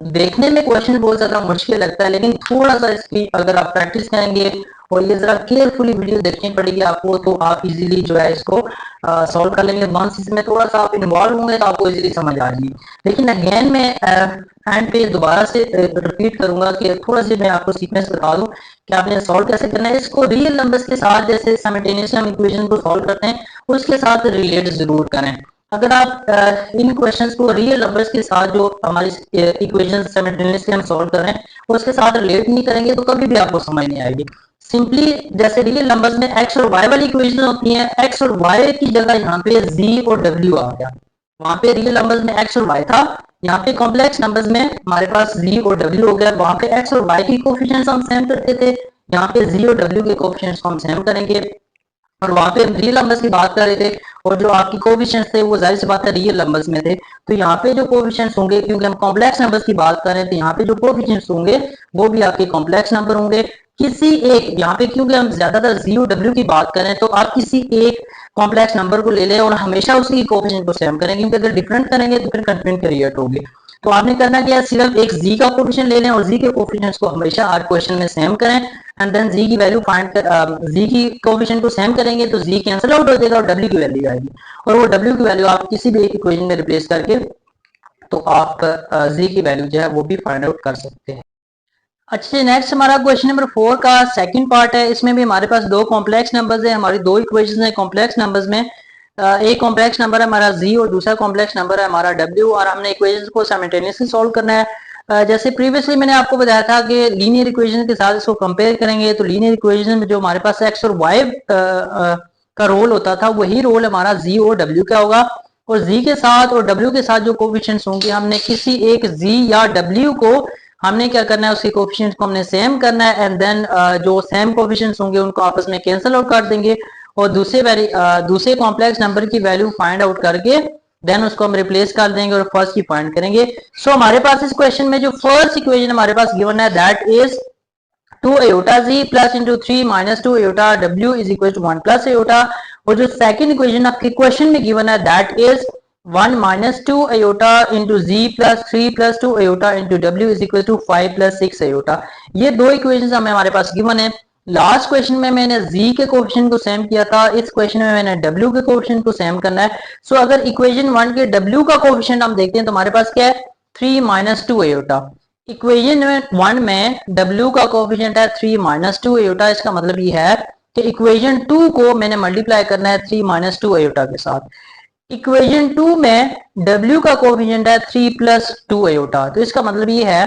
देखने में क्वेश्चन बहुत ज्यादा मुश्किल लगता है, लेकिन थोड़ा सा इसकी अगर आप प्रैक्टिस करेंगे और ये जरा केयरफुली वीडियो देखनी पड़ेगी आपको, तो आप इजीली जो है इसको सॉल्व कर लेंगे। वंस इसमें थोड़ा सा आप इन्वॉल्व होंगे तो आपको इजीली समझ आ जाएगी। लेकिन अगेन मैं एंड पे दोबारा से रिपीट करूंगा कि थोड़ा सा मैं आपको सीक्वेंस बता दूं कि आपने सॉल्व कैसे करना है इसको। रियल नंबर्स के साथ जैसे साइमल्टेनियसली हम इक्वेशन को सॉल्व करते हैं उसके साथ रिलेट जरूर करें। अगर आप इन क्वेश्चंस को रियल नंबर्स के साथ जो हमारी इक्वेशन साइमल्टेनियसली हम सॉल्व कर रहे हैं उसके साथ रिलेट नहीं करेंगे तो कभी भी आपको समझ नहीं आएगी। सिंपली जैसे रियल नंबर्स में एक्स और वाई वाली इक्वेशन होती हैं, एक्स और वाई की जगह यहाँ पे जी और डब्ल्यू आ गया। वहां पे रियल नंबर्स में एक्स और वाई था, यहाँ पे कॉम्प्लेक्स नंबर्स में हमारे पास जी और डब्ल्यू हो गया। वहां पे एक्स और वाई की कोफिशिएंट्स हम सेम करते थे, यहाँ पे जी और डब्ल्यू के कोफिशिएंट्स को हम सेम करेंगे। और वहां पे हम रियल नंबर्स की बात कर रहे थे और जो आपकी कोफिशिएंट्स थे वो जाहिर सी बात है रियल नंबर्स में थे। तो यहाँ पे जो कोफिशिएंट्स होंगे, क्योंकि हम कॉम्प्लेक्स नंबर्स की बात कर रहे हैं, तो यहाँ पे जो कोफिशिएंट्स होंगे वो भी आपके कॉम्प्लेक्स नंबर होंगे। किसी एक यहाँ पे क्योंकि हम ज्यादातर जीरो डब्ल्यू की बात करें तो आप किसी एक कॉम्प्लेक्स नंबर को ले लें और हमेशा उसकी कोफिशिएंट को सेम करें, क्योंकि अगर डिफरेंट करेंगे तो फिर कंफ्यूजन क्रिएट होगी। तो आपने करना क्या है, सिर्फ एक जी का कोफिशिएंट ले लें और जी के कोफिशिएंट्स को हमेशा हर क्वेश्चन में सेम करें एंड देन जी की वैल्यू फाइंड कर जी की कोफिशिएंट को सेम करेंगे तो जी कैंसिल आउट हो जाएगा और डब्ल्यू की वैल्यू आएगी। और वो डब्ल्यू की वैल्यू आप किसी भी एक इक्वेशन में रिप्लेस करके तो आप जी की वैल्यू जो है वो भी फाइंड आउट कर सकते हैं। अच्छा, नेक्स्ट हमारा क्वेश्चन नंबर 4 का सेकंड पार्ट है। इसमें भी हमारे पास दो कॉम्प्लेक्स नंबर्स हैं, हमारी दो इक्वेशंस हैं कॉम्प्लेक्स नंबर्स में। एक कॉम्प्लेक्स नंबर है हमारा z और दूसरा कॉम्प्लेक्स नंबर है हमारा w, और हमने इक्वेशंस को साइमल्टेनियसली सॉल्व करना है। जैसे प्रीवियसली मैंने आपको बताया था कि लीनियर इक्वेशन के साथ इसको कंपेयर करेंगे तो लीनियर इक्वेशन में जो हमारे पास x और y का रोल होता था वही रोल हमारा z और w का होगा। और z के साथ और w के साथ जो कोफिशिएंट्स होंगे, हमने किसी एक z या w को हमने क्या करना है, उसके कोफिशिएंट्स को हमने सेम करना है एंड देन जो सेम कोफिशिएंट्स होंगे उनको आपस में कैंसिल आउट कर देंगे और दूसरे कॉम्प्लेक्स नंबर की वैल्यू फाइंड आउट करके देन उसको हम रिप्लेस कर देंगे और फर्स्ट की फाइंड करेंगे। सो हमारे पास इस क्वेश्चन में जो फर्स्ट इक्वेशन हमारे पास गिवन है that is 2 iota z plus into 3 minus 2 iota w is equal to 1 plus iota। और जो सेकंड इक्वेशन आपके क्वेश्चन में गिवन है that is 1 minus 2 iota into z plus 3 plus 2 iota into w is equal to 5 plus 6 iota। ये दो equations हमें हमारे पास गिवन है। लास्ट क्वेश्चन में मैंने z के कोफिशिएंट को सेम किया था, इस क्वेश्चन में मैंने w के कोफिशिएंट को सेम करना है। सो अगर इक्वेशन 1 के w का कोफिशिएंट हम देखते हैं तो हमारे पास क्या है 3 minus 2 iota। इक्वेशन 1 में w का कोफिशिएंट है 3 minus 2 iota। इसका मतलब ये है कि इक्वेशन 2 को मैंने मल्टीप्लाई करना है 3 minus 2 iota के साथ। इक्वेशन 2 में w का कोफिशिएंट है 3 plus 2 iota। तो इसका मतलब ये है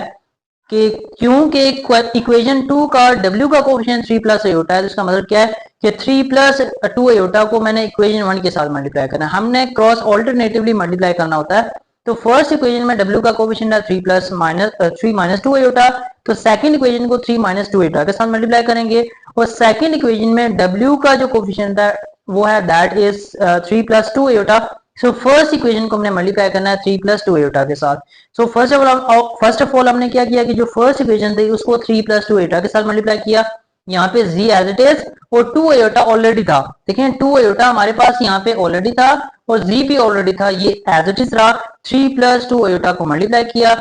कि क्योंकि इक्वेशन 2 का w का कोफिशिएंट 3 plus iota है, तो इसका मतलब क्या है कि 3 plus 2 iota को मैंने इक्वेशन 1 के साथ मल्टीप्लाई करना है। हमने क्रॉस ऑल्टरनेटिवली मल्टीप्लाई करना होता है। तो फर्स्ट इक्वेशन में w का कोफिशिएंट है 3 minus 2 iota, तो सेकंड इक्वेशन को 3 minus 2 iota के साथ मल्टीप्लाई करेंगे और सेकंड इक्वेशन में w का जो कोफिशिएंट है वो है that is 3 plus 2 iota। So first equation को हमने मल्टीप्लाई करना है 3 plus 2 iota के साथ। सो फर्स्ट ऑफ ऑल हमने क्या किया कि जो फर्स्ट इक्वेशन थी उसको 3 plus 2 iota के साथ मल्टीप्लाई किया। यहाँ पे z एज इट इज और 2 iota ऑलरेडी था। देखिए 2 iota हमारे पास यहाँ पे ऑलरेडी था और z भी ऑलरेडी था, ये एज इट इज रहा। 3 plus 2 iota को मल्टीप्लाई किया।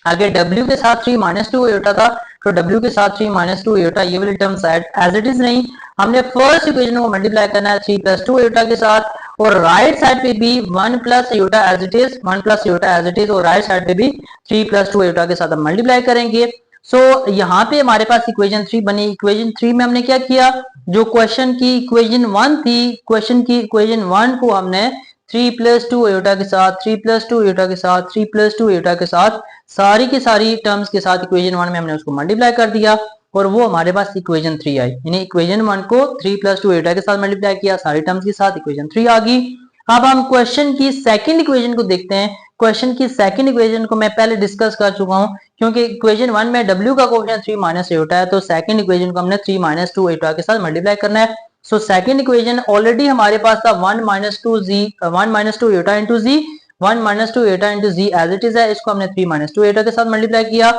आगे w के साथ 3 minus 2 iota था तो w के साथ 3 minus 2 iota ये वाली term side as it is नहीं, हमने फर्स्ट इक्वेशन को मल्टीप्लाई करना है 3 plus 2 iota के साथ और राइट साइड पे भी 1 plus iota as it is, 1 plus iota as it is और राइट साइड पे भी 3 plus 2 iota के साथ हम मल्टीप्लाई करेंगे। सो यहाँ पे हमारे पास इक्वेशन 3 बनी। इक्वेशन 3 में हमने क्या किया, जो क्वेश्चन की इक्वेशन 1 थी, क्वेश्चन की इक्वेशन 1 को हमने 3 plus 2 iota के साथ, 3 plus 2 iota के साथ, 3 plus 2 iota के साथ सारी की सारी टर्म्स के साथ इक्वेशन 1 में हमने उसको मल्टीप्लाई कर दिया और वो हमारे पास इक्वेशन 3 आई। यानी इक्वेशन 1 को 3 plus 2 iota के साथ मल्टीप्लाई किया, सारी टर्म्स के साथ इक्वेशन 3 आ गई। अब हम क्वेश्चन की सेकंड इक्वेशन को देखते हैं। क्वेश्चन की सेकंड इक्वेशन को मैं पहले डिस्कस कर चुका हूं, क्योंकि इक्वेशन 1 में w का कोफिशिएंट 3 minus iota है तो सेकंड इक्वेशन को हमने 3 minus 2 iota के साथ मल्टीप्लाई करना है। सो सेकंड इक्वेशन ऑलरेडी हमारे पास था 1 minus 2 iota into z, 1 minus 2 iota into z as it is है, इसको हमने 3 minus 2 iota के साथ मल्टीप्लाई किया।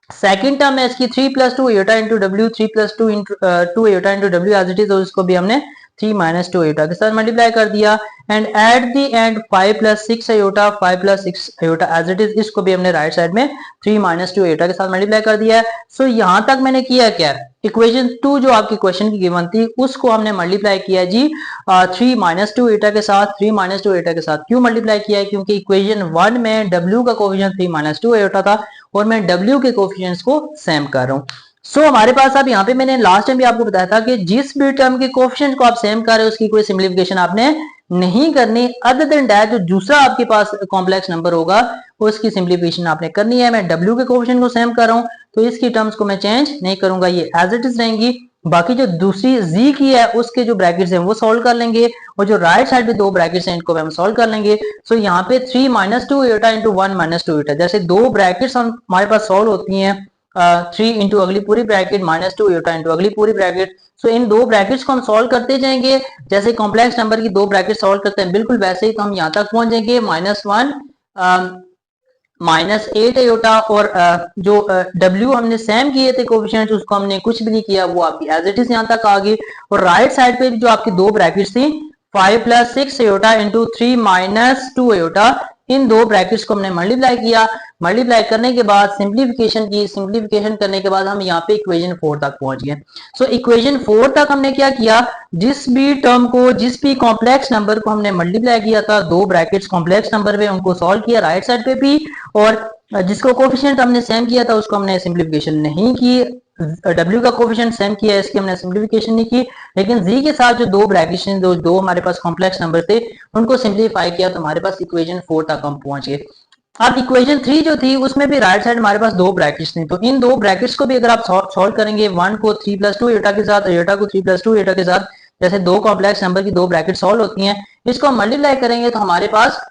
सेकंड टर्म है इसकी 3 plus 2 iota into w, 3 plus 2 iota into w as it is, और इसको भी हमने 3 माइनस 2 आयोटा के साथ मल्टीप्लाई कर दिया and at the end 5 plus 6 iota 5 plus 6 iota as it is, इसको भी हमने राइट साइड में 3 माइनस 2 आयोटा के साथ मल्टीप्लाई कर दिया है। सो यहां तक मैंने किया क्या, इक्वेशन 2 जो आपकी क्वेश्चन की गिवन थी उसको हमने मल्टीप्लाई किया जी 3 माइनस 2 आयोटा के साथ। 3 माइनस 2 आयोटा के साथ क्यों मल्टीप्लाई किया है, क्योंकि इक्वेशन 1 में w का कोफिशिएंट 3 माइनस 2 आयोटा था और मैं w के कोफिशिएंट्स को सेम कर रहा हूँ। सो हमारे पास अब यहाँ पे मैंने लास्ट टाइम भी आपको बताया था कि जिस भी टर्म के कोफिशिएंट को आप सेम कर रहे हो उसकी कोई सिंप्लीफिकेशन आपने नहीं करनी, अदर देन दैट जो दूसरा आपके पास कॉम्प्लेक्स नंबर होगा उसकी सिंप्लीफिकेशन आपने करनी है। मैं w के कोफिशिएंट को सेम कर रहा हूँ तो इसकी टर्म्स को मैं चेंज नहीं करूंगा, ये एज इट इज रहेंगी। बाकी जो दूसरी z की है उसके जो ब्रैकेट्स हैं वो सॉल्व कर लेंगे और जो राइट साइड पे दो ब्रैकेट्स हैं इनको हम सॉल्व कर लेंगे। सो यहाँ पे 3 minus 2 iota into 1 minus 2 iota, जैसे दो ब्रैकेट्स हमारे पास सॉल्व होती हैं 3 इंटू अगली पूरी ब्रैकेट माइनस 2 आयोटा इंटू अगली पूरी ब्रैकेट। सो इन दो ब्रैकेट्स को हम सॉल्व करते जाएंगे, जैसे कॉम्प्लेक्स नंबर की दो ब्रैकेट सॉल्व करते हैं बिल्कुल वैसे ही तो हम यहाँ तक पहुंच जाएंगे -1 माइनस 8 आयोटा और जो w हमने सेम किए थे कोफिशिएंट उसको हमने कुछ भी नहीं किया, वो आपकी एज इट इज यहाँ तक आ गई। और राइट साइड पे जो आपकी दो ब्रैकेट्स थी 5 plus 6 iota into 3 minus 2 iota, इन दो ब्रैकेट्स को हमने मल्टीप्लाई किया। मल्टीप्लाई करने के बाद सिंप्लीफिकेशन की, सिंप्लीफिकेशन करने के बाद हम यहाँ पे इक्वेशन 4 तक पहुंच गए। सो इक्वेशन 4 तक हमने क्या किया, जिस भी टर्म को, जिस भी कॉम्प्लेक्स नंबर को हमने मल्टीप्लाई किया था दो ब्रैकेट्स कॉम्प्लेक्स नंबर पे उनको सॉल्व किया राइट साइड पे भी, और जिसको कोफिशिएंट हमने सेम किया था उसको हमने सिंप्लीफिकेशन नहीं की। w का कोफिशिएंट सेम किया, इसकी हमने सिंप्लीफिकेशन नहीं की, लेकिन z के साथ जो दो ब्रैकेट्स हैं, दो हमारे पास कॉम्प्लेक्स नंबर थे उनको सिंप्लीफाई किया तो हमारे पास इक्वेशन 4 तक हम पहुंच गए। अब इक्वेशन 3 जो थी उसमें भी राइट साइड हमारे पास दो ब्रैकेट्स थी, तो इन दो ब्रैकेट्स को भी अगर आप सॉल्व करेंगे 1 को 3 प्लस 2 आयोटा के साथ, आयोटा को 3 प्लस 2 आयोटा के साथ, जैसे दो कॉम्प्लेक्स नंबर की दो ब्रैकेट सॉल्व होती हैं, इसको हम मल्टीप्लाई करेंगे तो हमारे पास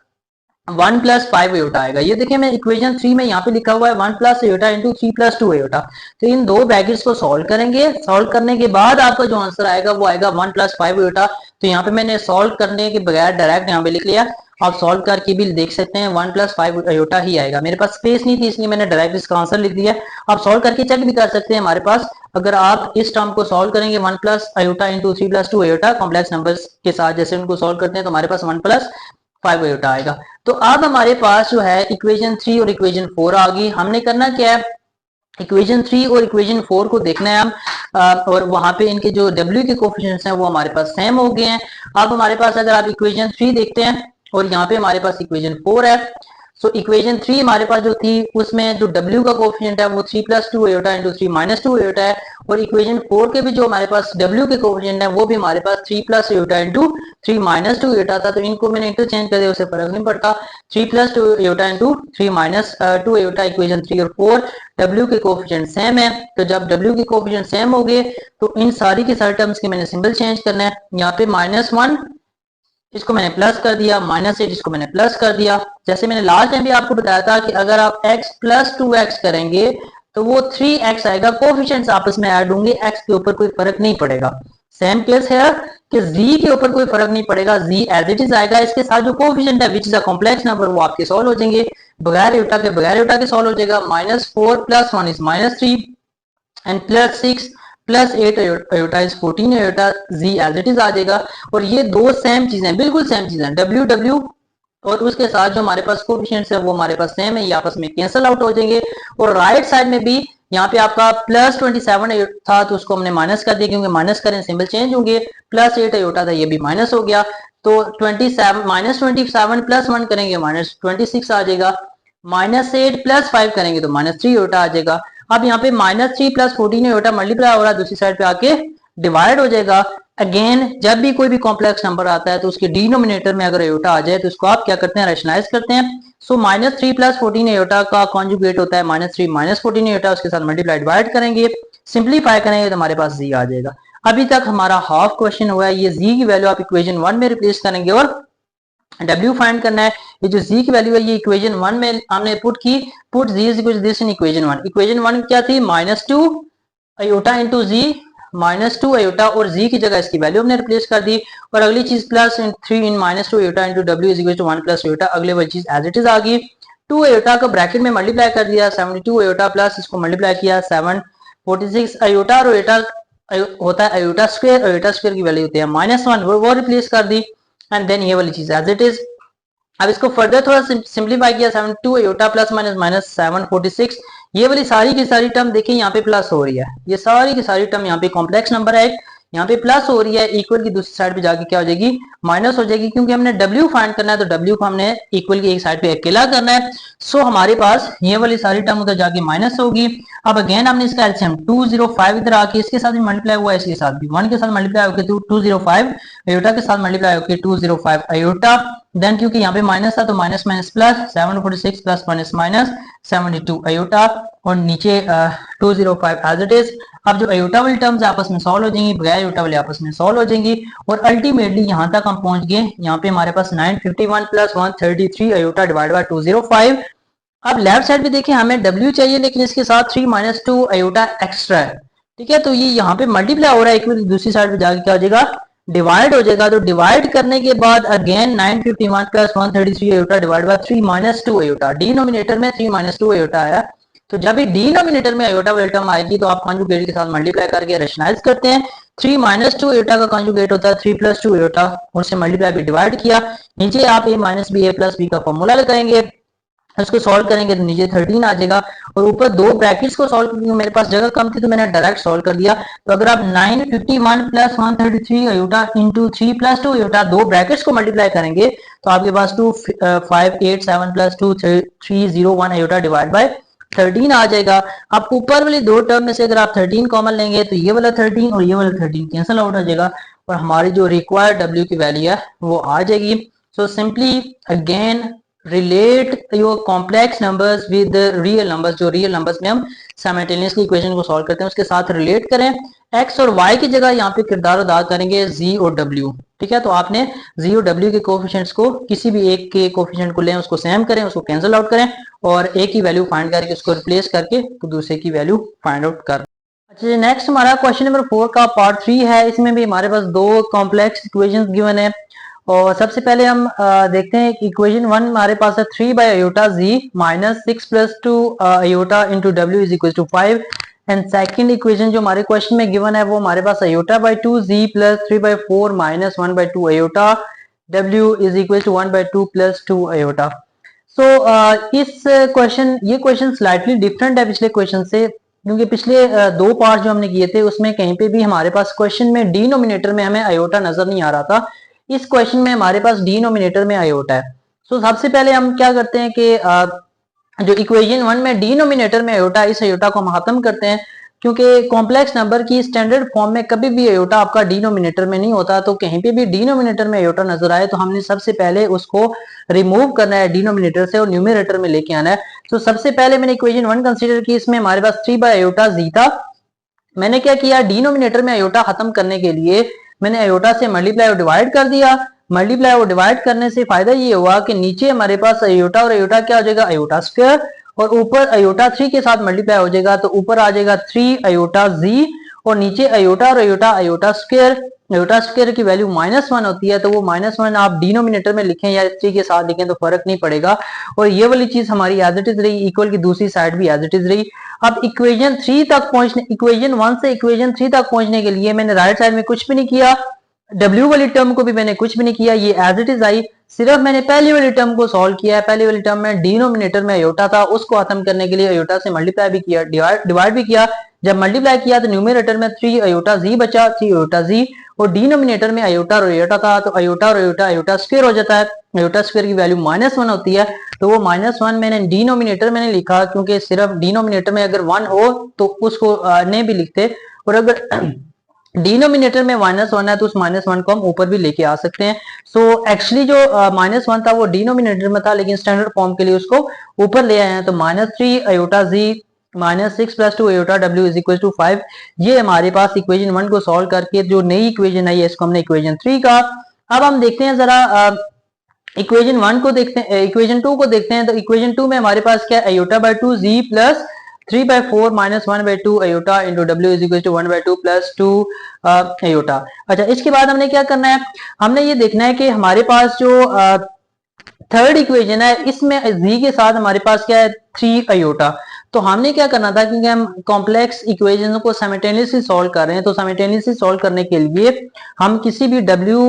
1 प्लस 5 आयोटा आएगा। ये देखिए मैं इक्वेशन 3 में यहाँ पे लिखा हुआ है 1 plus iota into 3 plus 2 iota. तो इन दो ब्रैकेट्स को सॉल्व करेंगे, सॉल्व करने के बाद आपका जो आंसर आएगा वो आएगा 1 प्लस 5 आयोटा। तो यहाँ पे मैंने सॉल्व करने के बगैर डायरेक्ट यहाँ पे लिख लिया, आप सॉल्व करके भी देख सकते हैं 1 प्लस 5 आयोटा ही आएगा। मेरे पास स्पेस नहीं थी इसलिए मैंने डायरेक्ट इसका आंसर लिख दिया। आप सॉल्व करके चेक भी कर सकते हैं हमारे पास, अगर आप इस टर्म को सॉल्व करेंगे 1 plus iota into 3 plus 2 iota complex numbers के साथ जैसे उनको सॉल्व करते हैं तो हमारे पास 1 प्लस 5 आयोटा आएगा। तो अब हमारे पास जो है इक्वेशन 3 और इक्वेशन 4 आ गई। हमने करना क्या है, इक्वेशन 3 और इक्वेशन 4 को देखना है हम, और वहां पे इनके जो w के कोफिशिएंट्स हैं वो हमारे पास सेम हो गए हैं। अब हमारे पास अगर आप इक्वेशन 3 देखते हैं और यहाँ पे हमारे पास इक्वेशन 4 है, सो इक्वेशन 3 हमारे पास जो थी उसमें जो w का कोफिशिएंट है वो 3 plus 2 iota into 3 minus 2 iota है, और इक्वेशन 4 के भी जो हमारे पास w के कोफिशिएंट है वो भी हमारे पास 3 plus iota into 3 minus 2 iota था। तो इनको मैंने इंटरचेंज कर दिया, उससे फर्क नहीं पड़ता। 3 plus 2 iota into 3 minus 2 iota, equation 3 और 4 w के कोफिशिएंट सेम है। तो जब w के कोफिशिएंट सेम हो गए तो इन सारी के सारे टर्म्स के मैंने सिंबल चेंज करना है। यहाँ पे -1 इसको मैंने प्लस कर दिया, -8 इसको मैंने प्लस कर दिया। जैसे मैंने लास्ट टाइम भी आपको बताया था कि अगर आप x प्लस 2x करेंगे तो वो 3x आएगा, कोफिशिएंट्स आपस में ऐड होंगे, x के ऊपर कोई फर्क नहीं पड़ेगा। सेम केस है कि z के ऊपर कोई फर्क नहीं पड़ेगा, z एज इट इज आएगा, इसके साथ जो कोफिशिएंट है which is a complex number वो आपके सॉल्व हो जाएंगे, बगैर आयोटा के सॉल्व हो जाएगा। -4 plus 1 is -3 and plus 6 plus 8 iota is 14 iota, z as it is आ जाएगा। और ये दो सेम चीजें, बिल्कुल सेम चीजें, w और उसके साथ जो हमारे पास कोफिशिएंट्स है वो हमारे पास सेम है, ये आपस में कैंसिल आउट हो जाएंगे। और राइट साइड में भी यहाँ पे आपका प्लस 27 था तो उसको हमने माइनस कर दिया, क्योंकि माइनस करें सिंबल चेंज होंगे। प्लस 8 आयोटा था ये भी माइनस हो गया, तो 27 -27 प्लस 1 करेंगे -26 आ जाएगा। -8 प्लस 5 करेंगे तो -3 आयोटा आ जाएगा। अब यहाँ पे -3 प्लस 14 आयोटा मल्टीप्लाई हो रहा है, दूसरी साइड पे आके डिवाइड हो जाएगा। अगेन जब भी कोई भी कॉम्प्लेक्स नंबर आता है तो उसके डिनोमिनेटर में अगर आयोटा आ जाए तो उसको आप क्या करते हैं, रैशनलाइज करते हैं। सो -3 प्लस 14 आयोटा का कॉन्जुगेट होता है -3 माइनस 14 आयोटा, उसके साथ मल्टीप्लाई डिवाइड करेंगे, सिंप्लीफाई करेंगे तो हमारे पास z आ जाएगा। अभी तक हमारा हाफ क्वेश्चन हुआ है, ये z की वैल्यू आप इक्वेशन 1 में रिप्लेस करेंगे और w फाइंड करना है। ये जो z की वैल्यू है ये इक्वेशन 1 में हमने पुट की, put z is equal to this in equation 1। Equation 1 क्या थी, -2 आयोटा इंटू z, -2 आयोटा, और z की जगह इसकी वैल्यू हमने रिप्लेस कर दी। और अगली चीज plus 3 in -2 iota into w is equal to 1 plus iota, अगले वाली चीज एज इट इज आ गई। 2 आयोटा को ब्रैकेट में मल्टीप्लाई कर दिया, 72 आयोटा प्लस इसको मल्टीप्लाई किया 746 आयोटा और आयोटा होता है अयोटा स्क्वायर की वैल्यू होती है -1, वो रिप्लेस कर दी एंड देन ये वाली चीज एज इट इज। अब इसको फर्दर थोड़ा सिंप्लीफाई किया, 72 अयोटा प्लस माइनस माइनस 746, ये वाली सारी की सारी टर्म देखिए यहाँ पे प्लस हो रही है, ये सारी की सारी टर्म यहाँ पे कॉम्प्लेक्स नंबर है, यहाँ पे प्लस हो रही है, इक्वल की दूसरी साइड पे जाके क्या हो जाएगी, माइनस हो जाएगी, क्योंकि हमने W फाइंड करना है तो W को हमने इक्वल की एक साइड पे अकेला करना है। सो हमारे पास ये वाली सारी टर्म उधर जाके माइनस होगी। अब अगेन हमने इसका एलसीएम 205 इधर आके इसके साथ भी मल्टीप्लाई हुआ है, इसके साथ भी 1 के साथ मल्टीप्लाई होकर 205 अयोटा के साथ मल्टीप्लाई होकर 205 अयोटा, देन क्योंकि यहाँ पे माइनस था तो minus minus plus 746 plus minus minus 72 iota और नीचे 205 एज इट इज। अब जो अयोटा वाली टर्म्स आपस में सॉल्व हो जाएंगी, बगैर अयोटा वाली आपस में सॉल्व हो जाएंगी और अल्टीमेटली यहाँ तक हम पहुंच गए। यहाँ पे हमारे पास 951 प्लस 133 अयोटा डिवाइड बाय 205। अब लेफ्ट साइड पे देखें हमें W चाहिए, लेकिन इसके साथ 3 माइनस 2 अयोटा एक्स्ट्रा है, ठीक है, तो ये यहाँ पे मल्टीप्लाई हो रहा है, एक दूसरी साइड पे जाके क्या हो जाएगा, डिवाइड हो जाएगा। तो डिवाइड करने के बाद again 951 plus 133 iota divide by 3 minus 2 iota, denominator में 3 माइनस 2 अयोटा आया। तो जब भी डिनोमिनेटर में अयोटा वाली टर्म आएगी तो आप कॉन्जुगेट के साथ मल्टीप्लाई करके रेशनलाइज करते हैं। 3 माइनस 2 अयोटा का कॉन्जुगेट होता है 3 प्लस 2 अयोटा, उससे मल्टीप्लाई भी डिवाइड किया, नीचे आप a minus b a plus b का फॉर्मूला लगाएंगे, इसको सॉल्व करेंगे तो नीचे 13 आ जाएगा और ऊपर दो ब्रैकेट्स को सॉल्व करके मेरे पास जगह कम थी तो मैंने डायरेक्ट सॉल्व कर दिया। तो अगर आप 951 plus 133 iota into 3 plus 2 iota दो ब्रैकेट्स को मल्टीप्लाई करेंगे तो आपके पास 2587 प्लस 2301 अयोटा डिवाइड बाय 13 आ जाएगा। आप ऊपर वाली दो टर्म में से अगर आप 13 कॉमन लेंगे तो ये वाला 13 और ये वाला 13 कैंसिल आउट हो जाएगा और हमारी जो रिक्वायर्ड W की वैल्यू है वो आ जाएगी। So simply again relate your complex numbers with real numbers, जो रियल नंबर्स में हम साइमल्टेनियसली इक्वेशन को सॉल्व करते हैं उसके साथ रिलेट करें। x और y की जगह यहाँ पे किरदार अदा करेंगे z और w, ठीक है, तो आपने z और w के कोफिशिएंट्स को किसी भी एक के कोफिशिएंट को लें, उसको सेम करें, उसको कैंसिल आउट करें और एक की वैल्यू फाइंड करके उसको रिप्लेस करके तो दूसरे की वैल्यू फाइंड आउट कर। अच्छा नेक्स्ट हमारा क्वेश्चन नंबर 4 का पार्ट 3 है, इसमें भी हमारे पास दो कॉम्प्लेक्स इक्वेशंस गिवन है और सबसे पहले हम देखते हैं कि इक्वेशन 1 हमारे पास है 3 by iota z minus 6 plus 2 iota into W is equal to 5 and second equation जो हमारे क्वेश्चन में गिवन है वो हमारे पास iota by 2 z plus 3 by 4 minus 1 by 2 iota w is equal to 1 by 2 plus 2 iota. So इस question ये question slightly different है पिछले क्वेश्चन से, क्योंकि पिछले दो पार्ट जो हमने किए थे उसमें कहीं पे भी हमारे पास क्वेश्चन में डिनोमिनेटर में हमें अयोटा नजर नहीं आ रहा था, इस क्वेश्चन में हमारे पास डिनोमिनेटर में अयोटा है। सो सबसे पहले हम क्या करते हैं कि जो इक्वेशन 1 में डिनोमिनेटर में अयोटा, इस अयोटा को हम खत्म करते हैं, क्योंकि कॉम्प्लेक्स नंबर की स्टैंडर्ड फॉर्म में कभी भी अयोटा आपका डिनोमिनेटर में नहीं होता, तो कहीं पे भी डिनोमिनेटर में अयोटा नजर आए तो हमने सबसे पहले उसको रिमूव करना है डिनोमिनेटर से और न्यूमरेटर में लेके आना है। तो सबसे पहले मैंने इक्वेशन 1 कंसीडर की, इसमें हमारे पास 3 बाई अयोटा z था। मैंने क्या किया, डिनोमिनेटर में अयोटा खत्म करने के लिए मैंने अयोटा से मल्टीप्लाई और डिवाइड कर दिया। मल्टीप्लाई और डिवाइड करने से फायदा ये हुआ कि नीचे हमारे पास अयोटा और अयोटा क्या हो जाएगा, अयोटा स्क्वायर, और ऊपर अयोटा 3 के साथ मल्टीप्लाई हो जाएगा तो ऊपर आ जाएगा 3 अयोटा z और नीचे अयोटा और iota iota square. Iota square की वैल्यू -1 होती है तो वो -1 आप डिनोमिनेटर में लिखें या 3 के साथ लिखें तो फर्क नहीं पड़ेगा। और ये वाली चीज हमारी एज इट इज रही, इक्वल की दूसरी साइड भी एज इट इज रही। अब इक्वेशन 3 तक पहुंचने, इक्वेशन 1 से इक्वेशन 3 तक पहुंचने के लिए मैंने राइट साइड में कुछ भी नहीं किया, W वाली टर्म को भी मैंने कुछ भी नहीं किया, ये एज इट इज आई, सिर्फ मैंने पहली वाली टर्म को सॉल्व किया है। पहली वाली टर्म में डिनोमिनेटर में अयोटा था, उसको खत्म करने के लिए अयोटा से मल्टीप्लाई भी किया, डिवाइड भी किया। जब मल्टीप्लाई किया तो न्यूमरेटर में 3 अयोटा z बचा, 3 अयोटा z, और डिनोमिनेटर में अयोटा और अयोटा था तो अयोटा और अयोटा अयोटा स्क्वायर हो जाता है। अयोटा स्क्वायर की वैल्यू -1 होती है तो वो -1 मैंने डिनोमिनेटर में नहीं लिखा, क्योंकि सिर्फ डिनोमिनेटर में अगर 1 हो तो उसको ने भी लिखते, और अगर डिनोमिनेटर में -1 है तो उस -1 को हम ऊपर भी लेके आ सकते हैं। सो एक्चुअली जो -1 था वो डिनोमिनेटर में था, लेकिन स्टैंडर्ड फॉर्म के लिए उसको ऊपर ले आए हैं। तो -3 iota z -6 plus 2 iota w is equal to 5, ये हमारे पास इक्वेशन 1 को सॉल्व करके जो नई इक्वेशन आई है इसको हमने इक्वेशन 3 का। अब हम देखते हैं जरा इक्वेशन 1 को देखते हैं, इक्वेशन 2 को देखते हैं। तो इक्वेशन 2 में हमारे पास क्या है, iota by 2 z plus 3 by 4 minus 1 by 2 iota into W is equal to 1 by 2 plus 2 iota. अच्छा इसके बाद हमने क्या करना है, हमने ये देखना है कि हमारे पास जो थर्ड इक्वेशन है इसमें z के साथ हमारे पास क्या है 3 अयोटा। तो हमने क्या करना था, क्योंकि हम कॉम्प्लेक्स इक्वेशन को साइमल्टेनियसली सॉल्व कर रहे हैं, तो साइमल्टेनियसली सॉल्व करने के लिए हम किसी भी w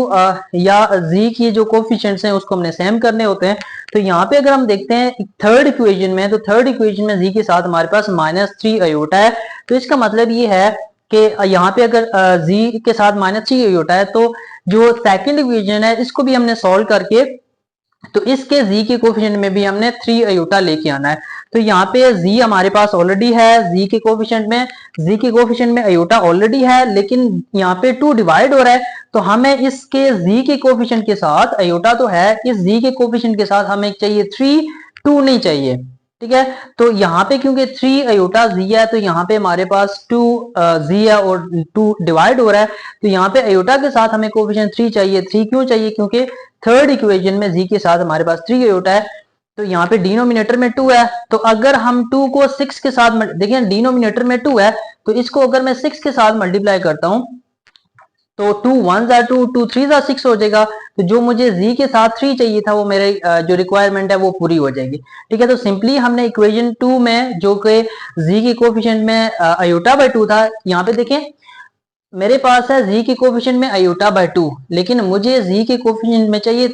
या z की जो कोफिशिएंट्स हैं उसको हमने सेम करने होते हैं। तो यहाँ पे अगर हम देखते हैं थर्ड इक्वेशन में, तो थर्ड इक्वेशन में z के साथ हमारे पास -3 अयोटा है। तो इसका मतलब ये है कि यहाँ पे अगर z के साथ -3 अयोटा है, तो जो सेकंड इक्वेशन है इसको भी हमने सॉल्व करके, तो इसके z के कोफिशिएंट में भी हमने 3 अयोटा लेके आना है। तो यहाँ पे z हमारे पास ऑलरेडी है, z के कोफिशिएंट में अयोटा ऑलरेडी है, लेकिन यहाँ पे 2 डिवाइड हो रहा है, तो हमें इसके z के कोफिशिएंट के साथ, अयोटा तो है, इस z के कोफिशिएंट के साथ हमें चाहिए 3, 2 नहीं चाहिए। ठीक है, तो यहाँ पे क्योंकि 3 अयोटा z है, तो यहाँ पे हमारे पास 2 z है और 2 डिवाइड हो रहा है, तो यहाँ पे अयोटा के साथ हमें कोफिशिएंट 3 चाहिए। 3 क्यों चाहिए? क्योंकि थर्ड इक्वेशन में z के साथ हमारे पास 3 अयोटा है, तो यहाँ पे डिनोमिनेटर में 2 है, तो अगर हम 2 को 6 के साथ, देखिए डिनोमिनेटर में 2 है, तो इसको अगर मैं 6 के साथ मल्टीप्लाई करता हूं, तो 2 1 2, 2 3 6 हो जाएगा। तो जो मुझे z के साथ 3 चाहिए था, वो मेरे जो रिक्वायरमेंट है वो पूरी हो जाएगी। ठीक है, तो सिंपली हमने इक्वेशन 2 में जो कि z के कोफिशिएंट में अयोटा बाय 2 था, यहाँ पे देखें मेरे पास है z के कोफिशिएंट में अयोटा बाय 2, लेकिन मुझे z के कोफिशिएंट में चाहिए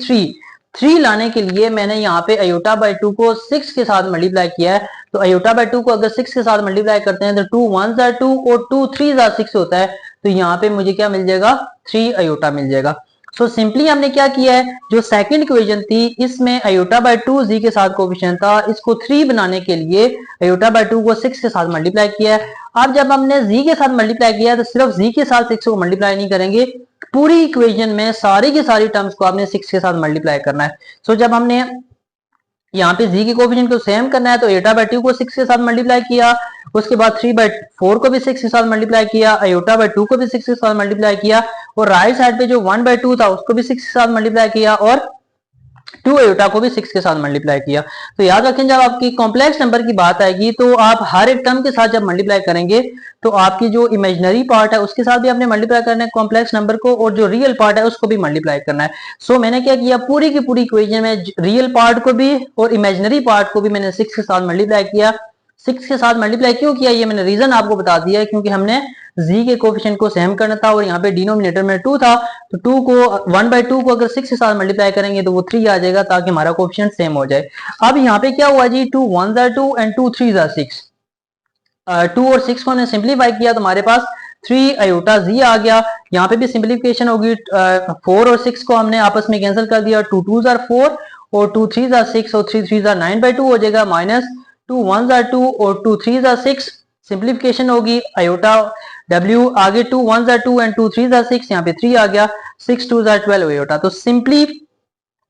3 लाने के लिए मैंने यहाँ पे अयोटा बाय 2 को 6 के साथ मल्टीप्लाई किया है। तो अयोटा बाय 2 को अगर 6 के साथ मल्टीप्लाई करते हैं, तो 2 1 2 और 2 3 6 होता है, तो यहाँ पे मुझे क्या मिल जाएगा? 3 अयोटा मिल जाएगा। सो सिंपली हमने क्या किया है, जो सेकंड इक्वेशन थी इसमें अयोटा बाय 2 z के साथ कोफिशिएंट था, इसको 3 बनाने के लिए अयोटा बाय 2 को 6 के साथ मल्टीप्लाई किया है। अब जब हमने z के साथ मल्टीप्लाई किया, तो सिर्फ z के साथ 6 को मल्टीप्लाई नहीं करेंगे, पूरी इक्वेशन में सारी की सारी टर्म्स को आपने 6 के साथ मल्टीप्लाई करना है। सो जब हमने यहाँ पे z के कोफिशिएंट को सेम करना है, तो अयोटा बाय 2 को 6 के साथ मल्टीप्लाई किया, उसके बाद 3 बाय 4 को भी 6 के साथ मल्टीप्लाई किया, अयोटा बाय 2 को भी 6 के साथ मल्टीप्लाई किया, और राइट साइड पे जो 1 बाय 2 था उसको भी 6 के साथ मल्टीप्लाई किया, और 2 अयोटा को भी 6 के साथ मल्टीप्लाई किया। तो याद रखें, जब आपकी कॉम्प्लेक्स नंबर की बात आएगी, तो आप हर एक टर्म के साथ जब मल्टीप्लाई करेंगे, तो आपकी जो इमेजिनरी पार्ट है उसके साथ भी आपने मल्टीप्लाई करना है कॉम्प्लेक्स नंबर को, और जो रियल पार्ट है उसको भी मल्टीप्लाई करना है। सो मैंने क्या किया, पूरी की पूरी इक्वेशन में रियल पार्ट को भी और इमेजिनरी पार्ट को भी मैंने 6 के साथ मल्टीप्लाई किया। 6 के साथ मल्टीप्लाई क्यों किया, ये मैंने रीजन आपको बता दिया है, क्योंकि हमने z के कोफिशिएंट को सेम करना था, और यहाँ पे डिनोमिनेटर में 2 था, तो 2 को 1 बाय 2 को अगर 6 के साथ मल्टीप्लाई करेंगे तो वो 3 आ जाएगा, ताकि हमारा कोफिशिएंट सेम हो जाए। अब यहाँ पे क्या हुआ जी, 2 1 2 एंड 2 3 6, 2 और 6 को हमने सिंप्लीफाई किया, तो हमारे पास 3 अयोटा z आ गया। यहाँ पे भी सिंप्लीफिकेशन होगी, 4 और 6 को हमने आपस में कैंसिल कर दिया, 2 2 4 और 2 3 6 और 3 3 9 बाय 2 हो जाएगा, माइनस 2 1 2 और 2 3 6, सिंप्लीफिकेशन होगी, अयोटा w आगे 2 1 2 एंड 2 3 6, यहाँ पे 3 आ गया, 6 2 12 अयोटा। तो सिंपली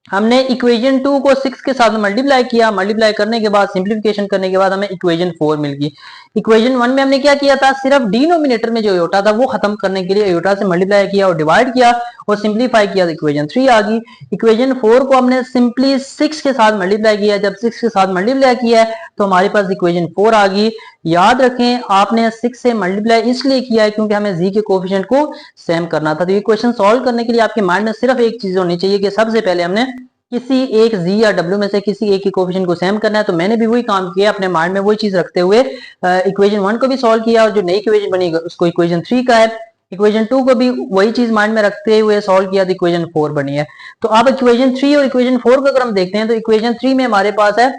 हमने इक्वेशन 2 को 6 के साथ मल्टीप्लाई किया, मल्टीप्लाई करने के बाद सिंप्लीफिकेशन करने के बाद हमें इक्वेशन 4 मिल गई। इक्वेशन 1 में हमने क्या किया था, सिर्फ डिनोमिनेटर में जो अयोटा था वो खत्म करने के लिए अयोटा से मल्टीप्लाई किया और डिवाइड किया और सिंप्लीफाई किया, तो इक्वेशन 3 आ गई। इक्वेशन 4 को हमने सिंपली 6 के साथ मल्टीप्लाई किया, जब 6 के साथ मल्टीप्लाई किया है तो हमारे पास इक्वेशन 4 आ गई। याद रखें, आपने 6 से मल्टीप्लाई इसलिए किया है क्योंकि हमें z के कोफिशिएंट को सेम करना था। तो ये क्वेश्चन सॉल्व करने के लिए आपके माइंड में सिर्फ एक चीज होनी चाहिए कि सबसे पहले हमने किसी एक z या w में से किसी एक के कोफिशिएंट को सेम करना है। तो मैंने भी वही काम किया, अपने माइंड में वही चीज रखते हुए इक्वेशन 1 को भी सॉल्व किया, और जो नई इक्वेशन बनी उसको इक्वेशन 3 का है, इक्वेशन 2 को भी वही चीज माइंड में रखते हुए सॉल्व किया, तो इक्वेशन 4 बनी है। तो अब इक्वेशन 3 और इक्वेशन 4 को अगर हम देखते हैं, तो इक्वेशन 3 में हमारे पास है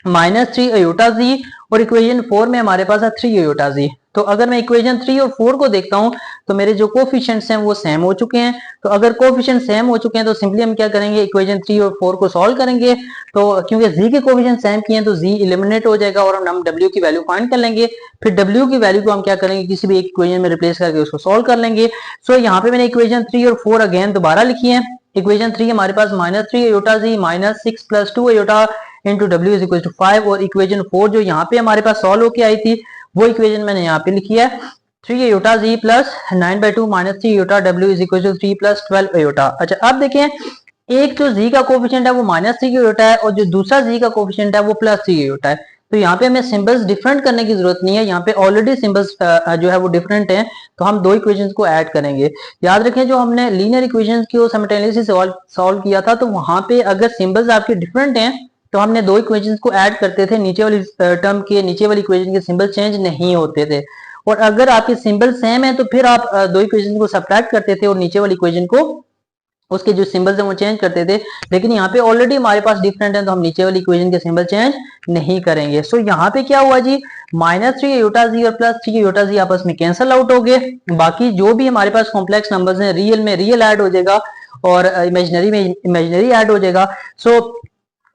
-3 अयोटा z, और इक्वेशन 4 में हमारे पास है 3 अयोटा z। तो अगर मैं इक्वेशन 3 और 4 को देखता हूं, तो मेरे जो कोफिशिएंट्स हैं वो सेम हो चुके हैं। तो अगर कोफिशिएंट सेम हो चुके हैं, तो सिंपली हम क्या करेंगे, इक्वेशन 3 और 4 को सॉल्व करेंगे। तो क्योंकि z के कोफिशिएंट सेम किए हैं, तो z एलिमिनेट हो जाएगा और हम w की वैल्यू फाइंड कर लेंगे। फिर w की वैल्यू को हम क्या करेंगे, किसी भी एक इक्वेशन में रिप्लेस करके उसको सॉल्व कर लेंगे। सो यहाँ पे मैंने इक्वेशन 3 और 4 अगेन दोबारा लिखी है। इक्वेशन 3 हमारे पास -3 iota z -6 + 2 iota into w is equal to 5, और इक्वेशन 4 जो यहाँ पे हमारे पास सॉल्व होके आई थी वो इक्वेशन मैंने यहाँ पे लिखी है, 3 iota z plus 9/2 -3 iota w is equal to 3 + 12 iota. अच्छा, अब देखें, एक जो z का कोफिशिएंट है वो -3 अयोटा है, और जो दूसरा z का कोफिशिएंट है वो +3 अयोटा है। तो यहाँ पे हमें सिंबल्स डिफरेंट करने की जरूरत नहीं है, यहाँ पे ऑलरेडी सिंबल्स जो है वो डिफरेंट हैं, तो हम दो इक्वेशंस को ऐड करेंगे। याद रखें, जो हमने लीनियर इक्वेशंस को साइमल्टेनियसली सॉल्व किया था, तो वहां पे अगर सिंबल्स आपके डिफरेंट हैं तो हमने दो इक्वेशंस को ऐड करते थे, नीचे वाली टर्म के नीचे वाली इक्वेशन के सिंबल चेंज नहीं होते थे। और अगर आपके सिंबल सेम है तो फिर आप दो इक्वेशन को सब्ट्रैक्ट करते थे और नीचे वाली इक्वेशन को उसके जो सिंबल्स हैं वो चेंज करते थे। लेकिन यहाँ पे ऑलरेडी हमारे पास डिफरेंट है तो हम नीचे वाली इक्वेशन के सिंबल चेंज नहीं करेंगे। सो यहाँ पे क्या हुआ जी, -3 आयोटा जी और +3 आयोटा जी आपस में कैंसल आउट हो गए। बाकी जो भी हमारे पास कॉम्प्लेक्स नंबर्स हैं, रियल में रियल ऐड हो जाएगा और इमेजिनरी में इमेजिनरी ऐड हो जाएगा। सो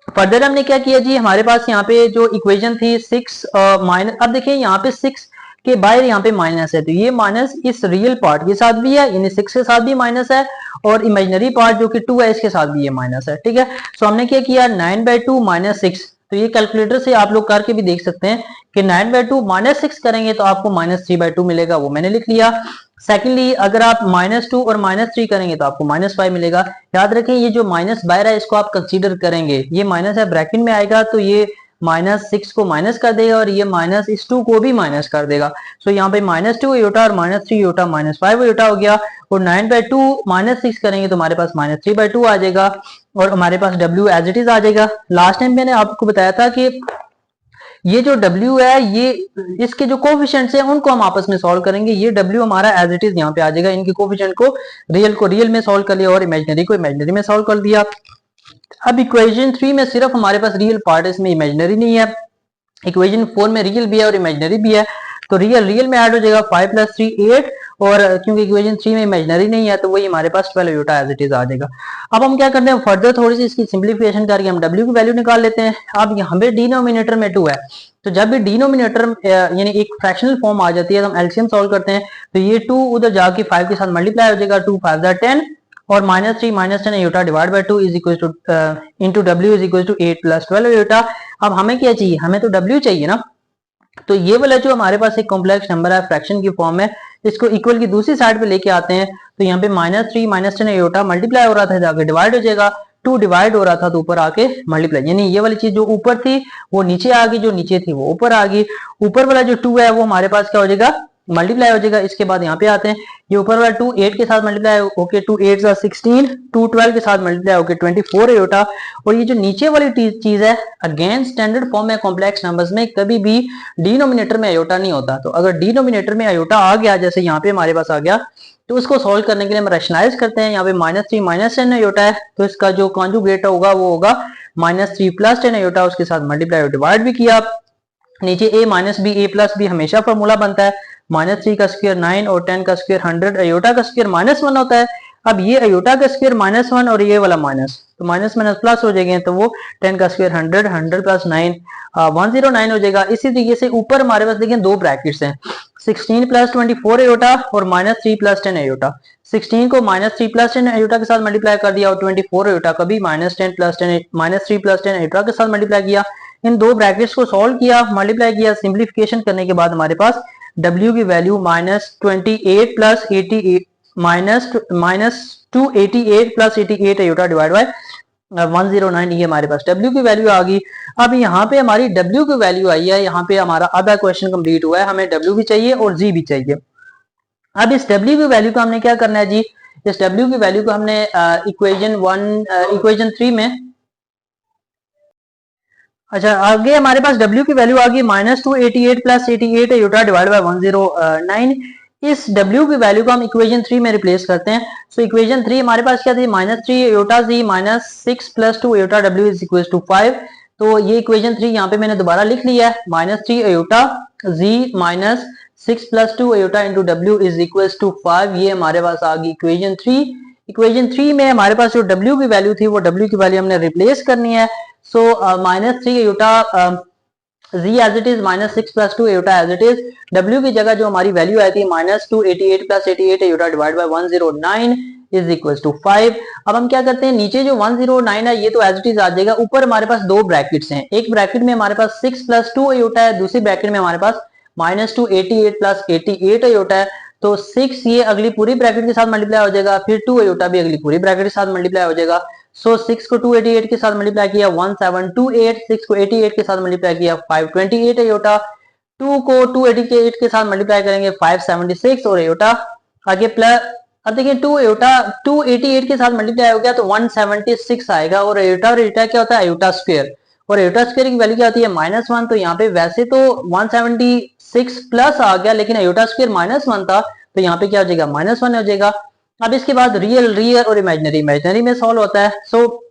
फर्दर हमने क्या किया जी, हमारे पास यहाँ पे जो इक्वेशन थी 6 माइनस, अब देखिए यहाँ पे 6 के बाहर यहाँ पे माइनस है, तो ये माइनस इस रियल पार्ट के साथ भी है, यानी 6 के साथ भी माइनस है, और इमेजिनरी पार्ट जो कि 2 है इसके साथ भी ये माइनस है। ठीक है, सो हमने क्या किया, 9/2 - 6, तो ये कैलकुलेटर से आप लोग करके भी देख सकते हैं कि 9/2 - 6 करेंगे तो आपको -3/2 मिलेगा, वो मैंने लिख लिया। सेकेंडली अगर आप -2 और -3 करेंगे तो आपको -5 मिलेगा। याद रखें ये जो माइनस बाहर है इसको आप कंसीडर करेंगे, ये माइनस है ब्रैकेट में आएगा तो ये -6 को माइनस कर देगा और ये माइनस इस 2 को भी माइनस कर देगा। सो यहाँ पे -2 आयोटा और -3 आयोटा -5 आयोटा हो गया, और 9/2 - 6 करेंगे तो हमारे पास -3/2 आ जाएगा और हमारे पास W एज इट इज आ जाएगा। लास्ट टाइम मैंने आपको बताया था कि ये जो W है ये इसके जो कोफिशिएंट्स हैं उनको हम आपस में सॉल्व करेंगे। ये W हमारा एज इट इज यहाँ पे आ जाएगा, इनके कोफिशिएंट को रियल में सॉल्व कर लिया और इमेजिनरी को इमेजिनरी में सॉल्व कर दिया। अब इक्वेशन 3 में सिर्फ हमारे पास रियल पार्ट है, इसमें इमेजिनरी नहीं है। इक्वेशन 4 में रियल भी है और इमेजिनरी भी है, तो रियल में ऐड हो जाएगा 5 + 3 8, और क्योंकि इक्वेशन 3 में इमेजिनरी नहीं है तो वही हमारे पास 12 आयोटा एज इट इज आ जाएगा। अब हम क्या करते हैं, फर्दर थोड़ी सी इसकी सिंप्लीफिकेशन करके हम W की वैल्यू निकाल लेते हैं। अब यहाँ पे डिनोमिनेटर में 2 है, तो जब भी डिनोमिनेटर यानी एक फ्रैक्शनल फॉर्म आ जाती है तो हम एलसीएम सॉल्व करते हैं, तो ये 2 उधर जाके 5 के साथ मल्टीप्लाई हो जाएगा, 2 5 10, और -3 - 10 iota divide by 2 is equal to into W is equal to 8 + 12 iota. अब हमें क्या चाहिए, हमें तो W चाहिए ना, तो ये वाला जो हमारे पास एक कॉम्प्लेक्स नंबर है फ्रैक्शन की फॉर्म में, इसको इक्वल की दूसरी साइड पे लेके आते हैं, तो यहाँ पे -3 - 10 आयोटा मल्टीप्लाई हो रहा था जाके डिवाइड हो जाएगा, 2 डिवाइड हो रहा था तो ऊपर आके मल्टीप्लाई, यानी ये वाली चीज जो ऊपर थी वो नीचे आ गई, जो नीचे थी वो ऊपर आ गई। ऊपर वाला जो 2 है वो हमारे पास क्या हो जाएगा, मल्टीप्लाई हो जाएगा। इसके बाद यहाँ पे आते हैं, ये ऊपर वाला 2 8 के साथ मल्टीप्लाई होके 2 8 16, 2 12 के साथ मल्टीप्लाई होके 24 आयोटा, और ये जो नीचे वाली चीज है, अगेन स्टैंडर्ड फॉर्म में कॉम्प्लेक्स नंबर्स में कभी भी डिनोमिनेटर में आयोटा नहीं होता, तो अगर डिनोमिनेटर में आयोटा आ गया जैसे यहाँ पे हमारे पास आ गया, तो उसको सॉल्व करने के लिए हम रैशनलाइज करते हैं। यहाँ पे -3 - 10 आयोटा है, तो इसका जो कॉन्जुगेट होगा वो होगा -3 + 10 आयोटा, उसके साथ मल्टीप्लाई और डिवाइड भी किया। नीचे a - b a + b हमेशा फॉर्मूला बनता है, -3 का स्क्वायर 9 और 10 का स्क्वायर 100, आयोटा का स्क्वायर -1 होता है। अब ये आयोटा का स्क्वायर -1 और ये वाला माइनस, तो माइनस माइनस प्लस हो जाएंगे, तो वो 10 का स्क्वायर 100, 100 + 9 109 हो जाएगा। इसी तरीके से ऊपर हमारे पास देखिए दो ब्रैकेट्स हैं, 16 + 24 आयोटा और -3 + 10 आयोटा। 16 को -3 + 10 आयोटा के साथ मल्टीप्लाई कर दिया और 24 आयोटा का भी -3 + 10 आयोटा के साथ मल्टीप्लाई किया। इन दो ब्रैकेट्स को सॉल्व किया, मल्टीप्लाई किया, सिंप्लीफिकेशन करने के बाद हमारे पास W की वैल्यू -28 + 88 -288 + 88 आयोटा डिवाइड बाय 109, ये हमारे पास W की वैल्यू आ गई। अब यहाँ पे हमारी W की वैल्यू आई है, यहाँ पे हमारा आधा क्वेश्चन कंप्लीट हुआ है, हमें W भी चाहिए और Z भी चाहिए। अब इस W की वैल्यू को हमने क्या करना है जी, इस W की वैल्यू को हमने इक्वेशन 3 में, अच्छा आगे हमारे पास W की वैल्यू आ गई -288 + 88 आयोटा डिवाइड बाय 109। इस W की वैल्यू को हम इक्वेशन 3 में रिप्लेस करते हैं। सो इक्वेशन 3 हमारे पास क्या थी, -3 iota Z -6 + 2 iota W is equal to 5। तो ये इक्वेशन 3 यहाँ पे मैंने दोबारा लिख लिया है, -3 iota Z -6 + 2 iota into W is equal to 5, ये हमारे पास आ गई इक्वेशन 3। इक्वेशन 3 में हमारे पास जो W की वैल्यू थी वो W की वैल्यू हमने रिप्लेस करनी है। So -3 iota Z as it is, -6 + 2 iota as it is, W की जगह जो हमारी वैल्यू आई थी -288 + 88 iota divide by 109 is equal to 5। अब हम क्या करते हैं, नीचे जो 109 है ये तो एज इट इज आ जाएगा, ऊपर हमारे पास दो ब्रैकेट्स हैं, एक ब्रैकेट में हमारे पास 6 + 2 आयोटा है, दूसरी ब्रैकेट में हमारे पास -288 + 88 आयोटा है। तो 6 ये अगली पूरी ब्रैकेट के साथ मल्टीप्लाई हो जाएगा, फिर 2 आयोटा भी अगली पूरी ब्रैकेट के साथ मल्टीप्लाई हो जाएगा। सो 6 को 288 के साथ मल्टीप्लाई किया 1728, 6 को 88 के साथ मल्टीप्लाई किया 528 आयोटा, 2 को 288 के साथ मल्टीप्लाई करेंगे 576 और आयोटा आगे प्लस। अब देखिए 2 आयोटा 288 के साथ मल्टीप्लाई हो गया तो 176 आएगा, और आयोटा क्या होता है, आयोटा स्क्वायर, और आयोटा स्क्वायर की वैल्यू क्या होती है -1। तो यहाँ पे वैसे तो 176 प्लस आ गया, लेकिन आयोटा स्क्वायर -1 था, तो यहाँ पे क्या हो जाएगा -1 हो जाएगा। अब इसके बाद रियल, रियल और इमेजिनरी, इमेजिनरी में सॉल्व होता है। सो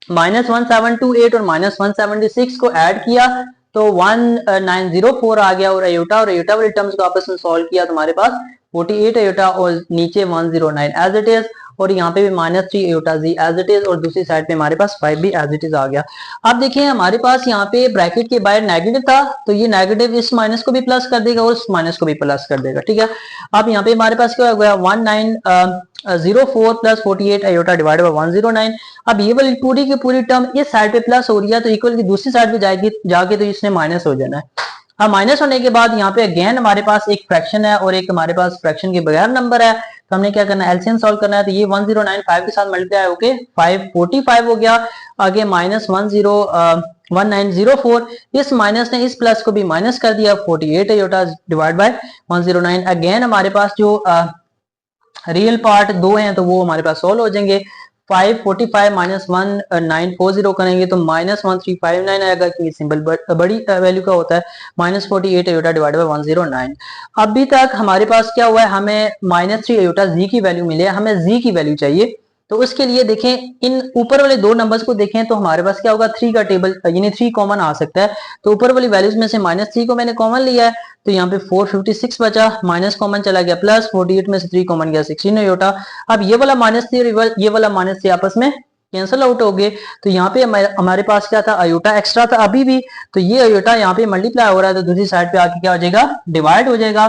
-1728 और -176 को ऐड किया तो 1904 आ गया, और अयोटा वाले टर्म्स को आपस में सॉल्व किया तो हमारे पास 48 अयोटा और नीचे 109 एज इट इज, और यहाँ पे भी -3 iota z as it is, और दूसरी साइड पे हमारे पास 5 भी एज इट इज आ गया। अब देखिए हमारे पास यहाँ पे ब्रैकेट के बाहर नेगेटिव था, तो ये नेगेटिव इस माइनस को भी प्लस कर देगा और इस माइनस को भी प्लस कर देगा, ठीक है। अब यहाँ पे हमारे पास क्या हो गया 1904 प्लस 48 अयोटा डिवाइड बाय 109। अब ये वाली पूरी की पूरी टर्म इस साइड पे प्लस हो रही है, तो इक्वल की दूसरी साइड पे जाएगी जाके तो इसने माइनस हो जाना है। अब माइनस होने के बाद यहाँ पे अगेन हमारे पास एक फ्रैक्शन है और एक हमारे पास फ्रैक्शन के बगैर नंबर है, तो हमने क्या करना है एलसीएम सॉल्व करना है। तो ये 1095 के साथ मल्टीप्लाई होके 545 हो गया, आगे -1904, इस माइनस ने इस प्लस को भी माइनस कर दिया, 48 अयोटा डिवाइड बाय 109। अगेन हमारे पास जो रियल पार्ट दो हैं तो वो हमारे पास सॉल्व हो जाएंगे। 545 -1940 करेंगे तो -1359 आएगा, क्योंकि सिंबल बड़ी वैल्यू का होता है। -48 अयोटा डिवाइड बाय 109। अभी तक हमारे पास क्या हुआ है, हमें -3 अयोटा जी की वैल्यू मिली है, हमें जी की वैल्यू चाहिए। तो उसके लिए देखें इन ऊपर वाले दो नंबर्स को देखें तो हमारे पास क्या होगा 3 का टेबल, यानी 3 कॉमन आ सकता है। तो ऊपर वाली वैल्यूज में से -3 को मैंने कॉमन लिया है, तो यहाँ पे 456 बचा, माइनस कॉमन चला गया, प्लस 48 में से 3 कॉमन गया 16 अयोटा। अब ये वाला -3 और ये वाला -3 आपस में कैंसिल आउट हो गए, तो यहाँ पे हमारे पास क्या था अयोटा एक्स्ट्रा था अभी भी, तो ये अयोटा यहाँ पे मल्टीप्लाई हो रहा है, तो दूसरी साइड पे आके क्या हो जाएगा डिवाइड हो जाएगा।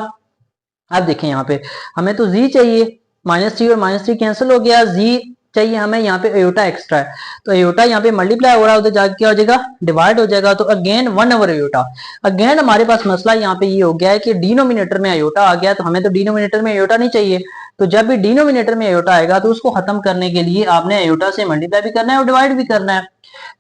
अब देखें यहाँ पे हमें तो जी चाहिए, -3 और -3 कैंसिल हो गया, जी चाहिए हमें, यहाँ पे अयोटा एक्स्ट्रा है, तो अयोटा यहाँ पे मल्टीप्लाई हो रहा है, उधर जाके क्या हो जाएगा डिवाइड हो जाएगा, तो अगेन 1 ओवर अयोटा। अगेन हमारे पास मसला यहाँ पे ये हो गया है कि डिनोमिनेटर में अयोटा आ गया, तो हमें तो डिनोमिनेटर में अयोटा नहीं चाहिए। तो जब भी डिनोमिनेटर में अयोटा आएगा तो उसको खत्म करने के लिए आपने अयोटा से मल्टीप्लाई भी करना है और डिवाइड भी करना है।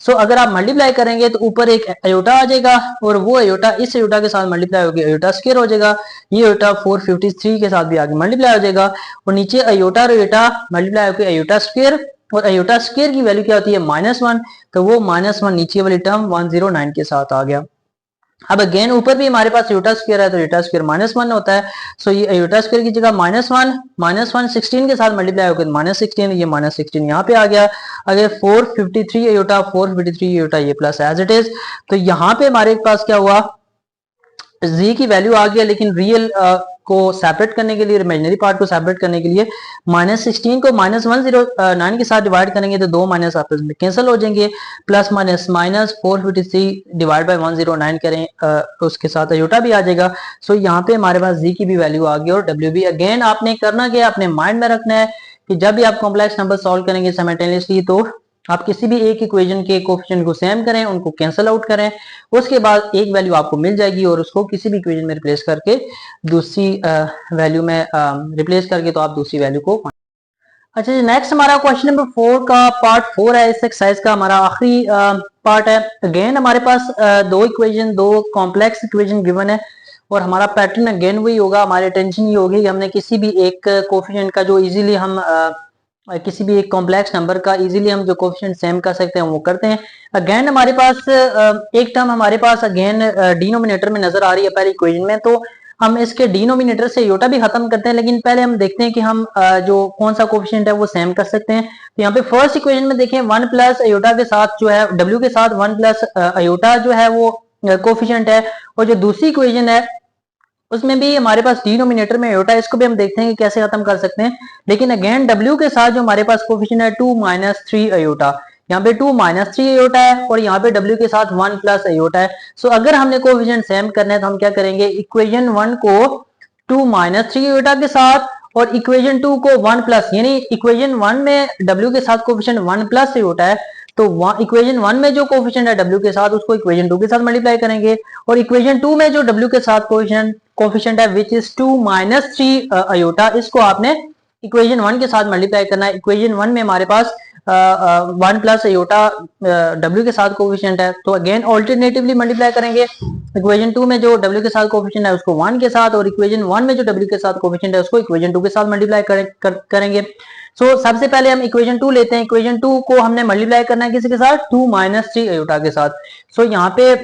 सो अगर आप मल्टीप्लाई करेंगे तो ऊपर एक अयोटा आ जाएगा, और वो अयोटा इस अयोटा के साथ मल्टीप्लाई होगी अयोटा स्क्वायर हो जाएगा, ये अयोटा 453 के साथ भी आगे मल्टीप्लाई हो जाएगा, और नीचे अयोटा और अयोटा मल्टीप्लाई होकर अयोटा स्क्वायर, और अयोटा स्क्वायर की वैल्यू क्या होती है -1, तो वो -1 नीचे वाली टर्म 109 के साथ आ गया। अब अगेन ऊपर भी हमारे पास अयोटा स्क्वायर है, तो अयोटा स्क्वायर -1 होता है। सो ये अयोटा स्क्वायर की जगह -1 16 के साथ मल्टीप्लाई होकर -16, ये -16 यहाँ पे आ गया। अगर 453 अयोटा ये प्लस एज इट इज, तो यहाँ पे हमारे पास क्या हुआ जी की वैल्यू आ गया, लेकिन रियल को सेपरेट करने के लिए, इमेजिनरी पार्ट को सेपरेट करने के लिए -16 को -109 के साथ डिवाइड करेंगे तो दो माइनस आपस में कैंसिल हो जाएंगे, प्लस -453 डिवाइड बाय 109 करें उसके साथ अयोटा भी आ जाएगा। सो यहाँ पे हमारे पास जी की भी वैल्यू आ गई और डब्ल्यू भी। अगेन आपने करना क्या, अपने माइंड में रखना है कि जब भी आप कॉम्प्लेक्स नंबर सॉल्व करेंगे साइमल्टेनियसली, तो आप किसी भी एक इक्वेशन के कोफिशिएंट को सेम करें, उनको कैंसिल आउट करें, उसके बाद एक वैल्यू आपको मिल जाएगी और उसको किसी भी इक्वेशन में रिप्लेस करके दूसरी वैल्यू में रिप्लेस करके तो आप दूसरी वैल्यू को। अच्छा जी, नेक्स्ट हमारा क्वेश्चन नंबर 4 का पार्ट 4 है, इस एक्सरसाइज का हमारा आखिरी पार्ट है। अगेन हमारे पास दो कॉम्प्लेक्स इक्वेशन गिवन है, और हमारा पैटर्न अगेन वही होगा। हमारी टेंशन ये होगी कि हमने किसी भी एक कोफिशिएंट का जो इजीली हम किसी भी एक कॉम्प्लेक्स नंबर का इजीली हम जो कोफिशिएंट सेम कर सकते हैं वो करते हैं। अगेन हमारे पास एक टर्म हमारे पास अगेन डिनोमिनेटर में नजर आ रही है पहले इक्वेशन में, तो हम इसके डिनोमिनेटर से अयोटा भी खत्म करते हैं, लेकिन पहले हम देखते हैं कि हम जो कौन सा कोफिशिएंट है वो सेम कर सकते हैं। तो यहाँ पे फर्स्ट इक्वेशन में देखें 1 प्लस अयोटा के साथ जो है डब्ल्यू के साथ 1 प्लस अयोटा जो है वो कोफिशिएंट है, और जो दूसरी इक्वेशन है उसमें भी हमारे पास डिनोमिनेटर में अयोटा, इसको भी हम देखते हैं कि कैसे खत्म कर सकते हैं। लेकिन अगेन डब्ल्यू के साथ जो हमारे पास कोफिशिएंट है 2 माइनस 3 अयोटा, यहाँ पे 2 माइनस 3 अयोटा है, और यहाँ पे डब्ल्यू के साथ 1 प्लस अयोटा है। सो अगर हमने कोफिशिएंट सेम करना है तो हम क्या करेंगे, इक्वेशन 1 को 2 माइनस 3 अयोटा के साथ और इक्वेशन 2 को 1 प्लस, यानी इक्वेशन 1 में डब्ल्यू के साथ कोफिशिएंट 1 प्लस अयोटा है, तो इक्वेशन 1 में जो कोफिशिएंट है डब्ल्यू के साथ उसको इक्वेशन 2 के साथ मल्टीप्लाई करेंगे, और इक्वेशन 2 में जो डब्ल्यू के साथ कोफिशिएंट है विच इज 2 माइनस 3 अयोटा, इसको आपने इक्वेशन 1 के साथ मल्टीप्लाई करना है। इक्वेशन 1 में हमारे पास 1 प्लस अयोटा डब्ल्यू के साथ कोफिशिएंट है, तो अगेन ऑल्टरनेटिवली मल्टीप्लाई करेंगे। इक्वेशन 2 में जो डब्ल्यू के साथ कोफिशिएंट है उसको 1 के साथ, और इक्वेशन 1 में जो डब्ल्यू के साथ कोफिशिएंट है उसको इक्वेशन 2 के साथ मल्टीप्लाई करेंगे। सो सबसे पहले हम इक्वेशन 2 लेते हैं। इक्वेशन 2 को हमने मल्टीप्लाई करना है किसी के साथ, 2 माइनस 3 अयोटा के साथ। सो यहाँ पे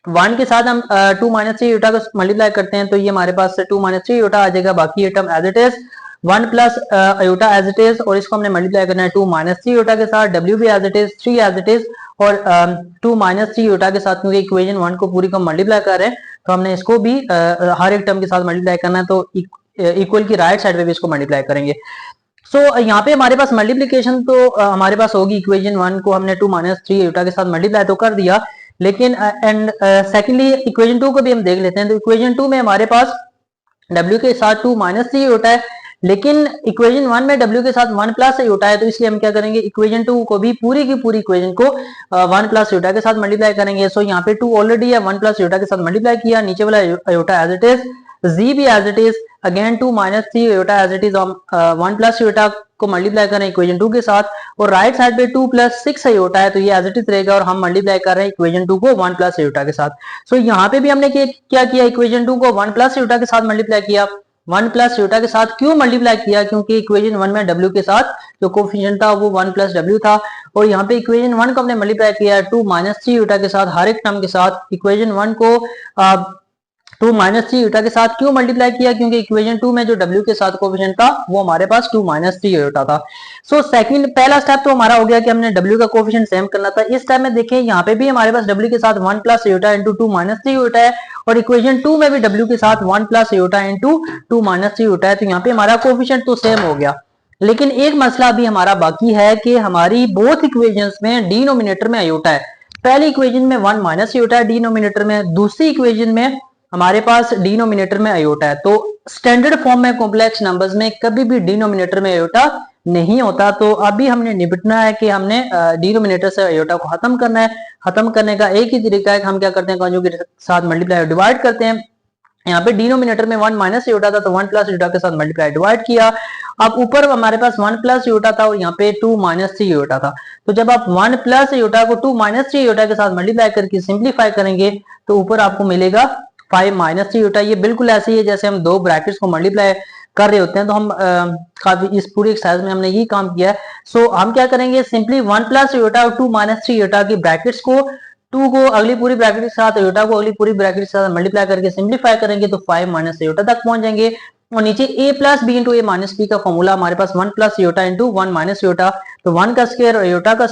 1 के साथ हम 2 माइनस 3 अयोटा को मल्टीप्लाई करते हैं, तो ये हमारे पास 2 माइनस 3 अयोटा आ जाएगा। बाकी ये term as it is 1 plus iota as it is, और इसको हमने मल्टीप्लाई करना है 2 माइनस 3 अयोटा के साथ, डब्ल्यू भी as it is, 3 as it is, और 2 माइनस 3 अयोटा के साथ, क्योंकि इक्वेशन 1 को पूरी को मल्टीप्लाई कर रहे हैं तो हमने इसको भी हर एक टर्म के साथ मल्टीप्लाई करना है, तो इक्वल की राइट साइड पे भी इसको मल्टीप्लाई करेंगे। सो यहाँ पे हमारे पास मल्टीप्लीकेशन तो हमारे पास होगी, इक्वेशन 1 को हमने 2 माइनस 3 अयोटा के साथ मल्टीप्लाई तो कर दिया, लेकिन एंड सेकेंडली इक्वेशन 2 को भी हम देख लेते हैं। तो इक्वेशन 2 में हमारे पास w के साथ 2 माइनस 3 अयोटा है, लेकिन इक्वेशन 1 में w के साथ 1 प्लस अयोटा है, तो इसलिए हम क्या करेंगे, इक्वेशन 2 को भी पूरी की पूरी इक्वेशन को 1 प्लस अयोटा के साथ मल्टीप्लाई करेंगे। सो यहाँ पे 2 ऑलरेडी है, 1 प्लस अयोटा के साथ मल्टीप्लाई किया, नीचे वाला iota as it is, z भी as it is, again 2 minus 3 iota as it is, 1 plus iota को मल्टीप्लाई करें इक्वेशन 2 के साथ, और राइट साइड पे 2 प्लस 6 अयोटा है, तो ये एज इट इज रहेगा, और हम मल्टीप्लाई कर रहे हैं इक्वेशन 2 को 1 प्लस अयोटा के साथ। सो यहाँ पे भी हमने क्या किया, इक्वेशन 2 को 1 प्लस अयोटा के साथ मल्टीप्लाई किया। 1 प्लस अयोटा के साथ क्यों मल्टीप्लाई किया, क्योंकि इक्वेशन 1 में w के साथ जो कोफिशिएंट था वो 1 प्लस w था, और यहाँ पे इक्वेशन 1 को हमने मल्टीप्लाई किया 2 माइनस 3 अयोटा के साथ, हर एक टर्म के साथ। इक्वेशन 1 को 2 माइनस 3 अयोटा के साथ क्यों मल्टीप्लाई किया, क्योंकि इक्वेशन 2 में जो w के साथ कोफिशिएंट था वो हमारे पास 2 माइनस 3 अयोटा था। सो सेकंड पहला स्टेप तो हमारा हो गया कि हमने w का कोफिशिएंट सेम करना था। इस स्टेप में देखें यहाँ पे भी हमारे पास w के साथ 1 plus iota into 2 minus 3 iota है, और इक्वेशन 2 में भी w के साथ 1 plus iota into 2 minus 3 iota है, तो यहाँ पे हमारा कोफिशिएंट तो सेम हो गया। लेकिन एक मसला अभी हमारा बाकी है कि हमारी बोथ इक्वेशंस में डिनोमिनेटर में अयोटा है। पहली इक्वेशन में 1 माइनस अयोटा है डिनोमिनेटर में, दूसरी इक्वेशन में हमारे पास डिनोमिनेटर में अयोटा है। तो स्टैंडर्ड फॉर्म में कॉम्प्लेक्स नंबर्स में कभी भी डिनोमिनेटर में अयोटा नहीं होता, तो अभी हमने निपटना है कि हमने डिनोमिनेटर से अयोटा को खत्म करना है। खत्म करने का एक ही तरीका है कि हम क्या करते हैं, कॉन्जुगेट के साथ मल्टीप्लाई डिवाइड करते हैं। यहाँ पे डिनोमिनेटर में 1 माइनस अयोटा था, तो 1 प्लस अयोटा के साथ मल्टीप्लाई डिवाइड किया। अब ऊपर हमारे पास 1 प्लस अयोटा था और यहाँ पे 2 माइनस 3 अयोटा था, तो जब आप 1 प्लस अयोटा को 2 माइनस 3 अयोटा के साथ मल्टीप्लाई करके सिंप्लीफाई करेंगे तो ऊपर आपको मिलेगा 5 माइनस 3 अयोटा। ये बिल्कुल ऐसे ही है जैसे हम दो ब्रैकेट्स को मल्टीप्लाई कर रहे होते हैं, तो हम काफी इस पूरी एक्सरसाइज में हमने ये काम किया है। सो हम क्या करेंगे, सिंपली 1 प्लस अयोटा और 2 माइनस 3 अयोटा की ब्रैकेट्स को 2 को अगली पूरी ब्रैकेट के साथ, अयोटा को अगली पूरी ब्रैकेट के साथ मल्टीप्लाई करके सिंप्लीफाई करेंगे तो 5 माइनस अयोटा तक पहुंच जाएंगे। और नीचे a plus B into A minus b का फॉर्मूला हमारे पास 1 plus iota into 1 minus iota, तो 1 का स्क्वायर अयोटा का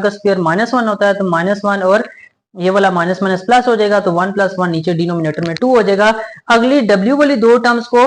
स्क्वायर माइनस 1 होता है, तो माइनस 1 और ये वाला माइनस माइनस प्लस हो जाएगा, तो 1 प्लस 1 नीचे डिनोमिनेटर में 2 हो जाएगा। अगली w वाली दो टर्म्स को,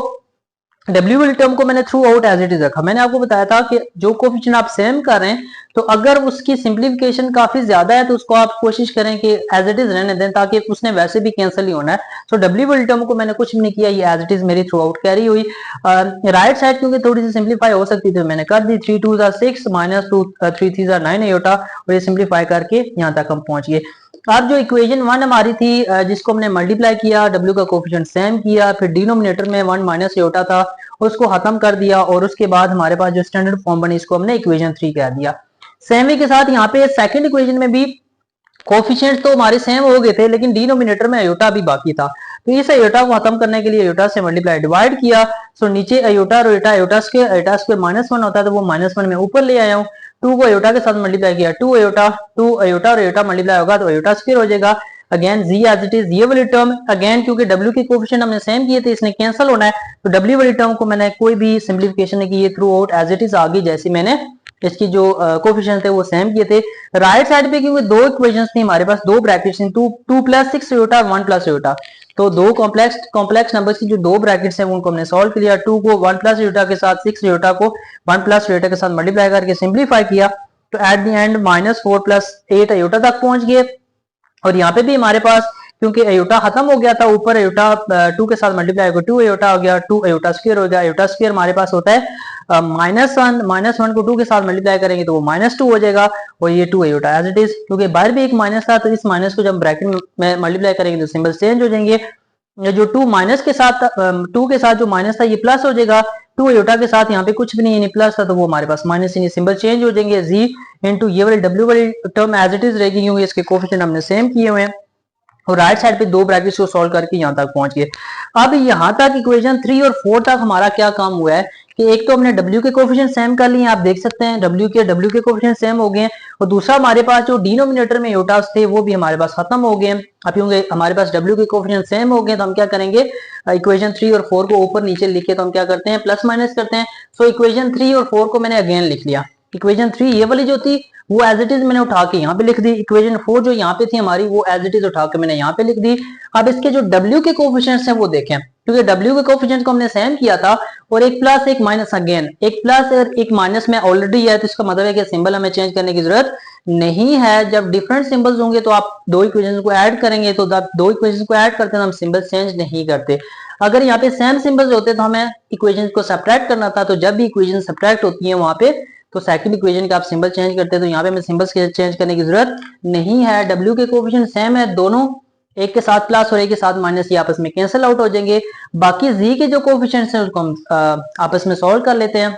w वाली टर्म को मैंने throughout as it is रखा। मैंने आपको बताया था कि जो कोफिशिएंट आप सेम कर रहे हैं तो अगर उसकी सिंप्लीफिकेशन काफी ज्यादा है तो उसको आप कोशिश करें कि एज इट इज रहने दें, ताकि उसने वैसे भी कैंसिल ही होना है। सो w वाली टर्म को मैंने कुछ भी नहीं किया, ये एज इट इज मेरी थ्रू आउट कैरी हुई। राइट साइड क्योंकि थोड़ी सी सिंप्लीफाई हो सकती थी मैंने कर दी, 3 2 6 माइनस 2 3 3 9 अयोटा, और ये सिंप्लीफाई करके यहाँ तक हम पहुंच गए। अब जो इक्वेशन 1 हमारी थी जिसको हमने मल्टीप्लाई किया, w का कोफिशिएंट सेम किया, फिर डिनोमिनेटर में 1 माइनस अयोटा था उसको खत्म कर दिया, और उसके बाद हमारे पास जो स्टैंडर्ड फॉर्म बनी इसको हमने इक्वेशन 3 कह दिया। सेम ही के साथ यहाँ पे सेकंड इक्वेशन में भी कोफिशिएंट तो हमारे सेम हो गए थे, लेकिन डिनोमिनेटर में अयोटा भी बाकी था, तो इस अयोटा को खत्म करने के लिए अयोटा से मल्टीप्लाई डिवाइड किया। सो नीचे अयोटा और अयोटा स्क्वायर माइनस 1 होता है, तो वो माइनस 1 में ऊपर ले आया हूँ। 2 को अयोटा के साथ मल्टीप्लाई किया, 2 अयोटा और अयोटा मल्टीप्लाई होगा तो अयोटा स्क्वायर हो जाएगा। Again z as it is, ये वाली टर्म अगेन क्योंकि w के कोफिशिएंट हमने सेम किए थे इसने कैंसिल होना है, तो w वाली टर्म को मैंने कोई भी सिंप्लीफिकेशन नहीं की, ये throughout as it is आ गई जैसे मैंने इसकी जो कोफिशिएंट थे वो सेम किए थे। राइट साइड पे क्योंकि दो इक्वेशंस थी हमारे पास, दो ब्रैकेट्स थी, 2 प्लस 6 अयोटा और 1 प्लस अयोटा, तो दो कॉम्प्लेक्स नंबर्स की जो दो ब्रैकेट्स हैं उनको हमने सॉल्व किया। 2 को 1 प्लस अयोटा के साथ, 6 अयोटा को 1 प्लस अयोटा के साथ मल्टीप्लाई करके सिंप्लीफाई किया, तो at the end minus 4 plus 8 iota तक पहुंच गए। और यहाँ पे भी हमारे पास क्योंकि अयोटा खत्म हो गया था, ऊपर अयोटा 2 के साथ मल्टीप्लाई हो 2 अयोटा हो गया, 2 अयोटा स्क्वायर हो गया। अयोटा स्क्वायर हमारे पास होता है -1 को 2 के साथ मल्टीप्लाई करेंगे तो वो -2 हो जाएगा, और ये 2 अयोटा एज इट इज, क्योंकि बाहर भी एक माइनस था तो इस माइनस को जब ब्रैकेट में मल्टीप्लाई करेंगे तो सिंबल चेंज हो जाएंगे। जो टू माइनस के साथ, टू के साथ जो माइनस था ये प्लस हो जाएगा, टू आयोटा के साथ यहाँ पे कुछ भी नहीं यानी प्लस था तो वो हमारे पास माइनस, यानी सिंबल चेंज हो जाएंगे, जी इंटू ये वाली डब्ल्यू वाली टर्म एज इट इज रहेगी क्योंकि इसके कोफिशिएंट हमने सेम किए हुए हैं, और राइट साइड पे दो ब्रैकेट्स को सॉल्व करके यहाँ तक पहुंच गए। अब यहाँ तक इक्वेशन 3 और 4 तक हमारा क्या काम हुआ है कि एक तो हमने W के कोफिशिएंट सेम कर लिए, आप देख सकते हैं W के कोफिशिएंट सेम हो गए हैं, और दूसरा हमारे पास जो डिनोमिनेटर में योटास थे वो भी हमारे पास खत्म हो गए हैं। अब क्योंकि हमारे पास W के कोफिशिएंट सेम हो गए तो हम क्या करेंगे, इक्वेशन 3 और 4 को ऊपर नीचे लिखे तो हम क्या करते हैं, प्लस माइनस करते हैं। सो इक्वेशन 3 और 4 को मैंने अगेन लिख लिया, इक्वेशन 3 ये वाली जो थी वो एज इट इज मैंने उठा के यहाँ पे लिख दी, इक्वेशन 4 जो यहाँ पे थी हमारी वो एज इट इज उठा के मैंने यहाँ पे लिख दी। अब इसके जो W के कोफिशिएंट्स हैं वो देखें, क्योंकि W के कोफिशिएंट्स को हमने सेम किया था, और एक प्लस एक माइनस, अगेन एक प्लस और एक माइनस में ऑलरेडी है, तो इसका मतलब है कि सिंबल हमें चेंज करने की जरूरत नहीं है। जब डिफरेंट सिंबल्स होंगे तो आप दो इक्वेशंस को ऐड करेंगे, तो जब दो इक्वेशंस को ऐड करते हैं तो हम सिंबल चेंज नहीं करते। अगर यहाँ पे सेम सिंबल्स होते तो हमें इक्वेशंस को सब्ट्रैक्ट करना था, तो जब भी इक्वेशन सब्ट्रैक्ट होती है वहां पे तो सेकंड इक्वेशन का आप सिंबल चेंज करते हैं, तो यहाँ पे हमें सिंबल्स चेंज करने की जरूरत नहीं है। W के कोफिशिएंट सेम है, दोनों एक के साथ प्लस और एक के साथ माइनस ये आपस में कैंसिल आउट हो जाएंगे। बाकी Z के जो कोफिशिएंट्स हैं उसको हम आपस में सॉल्व कर लेते हैं,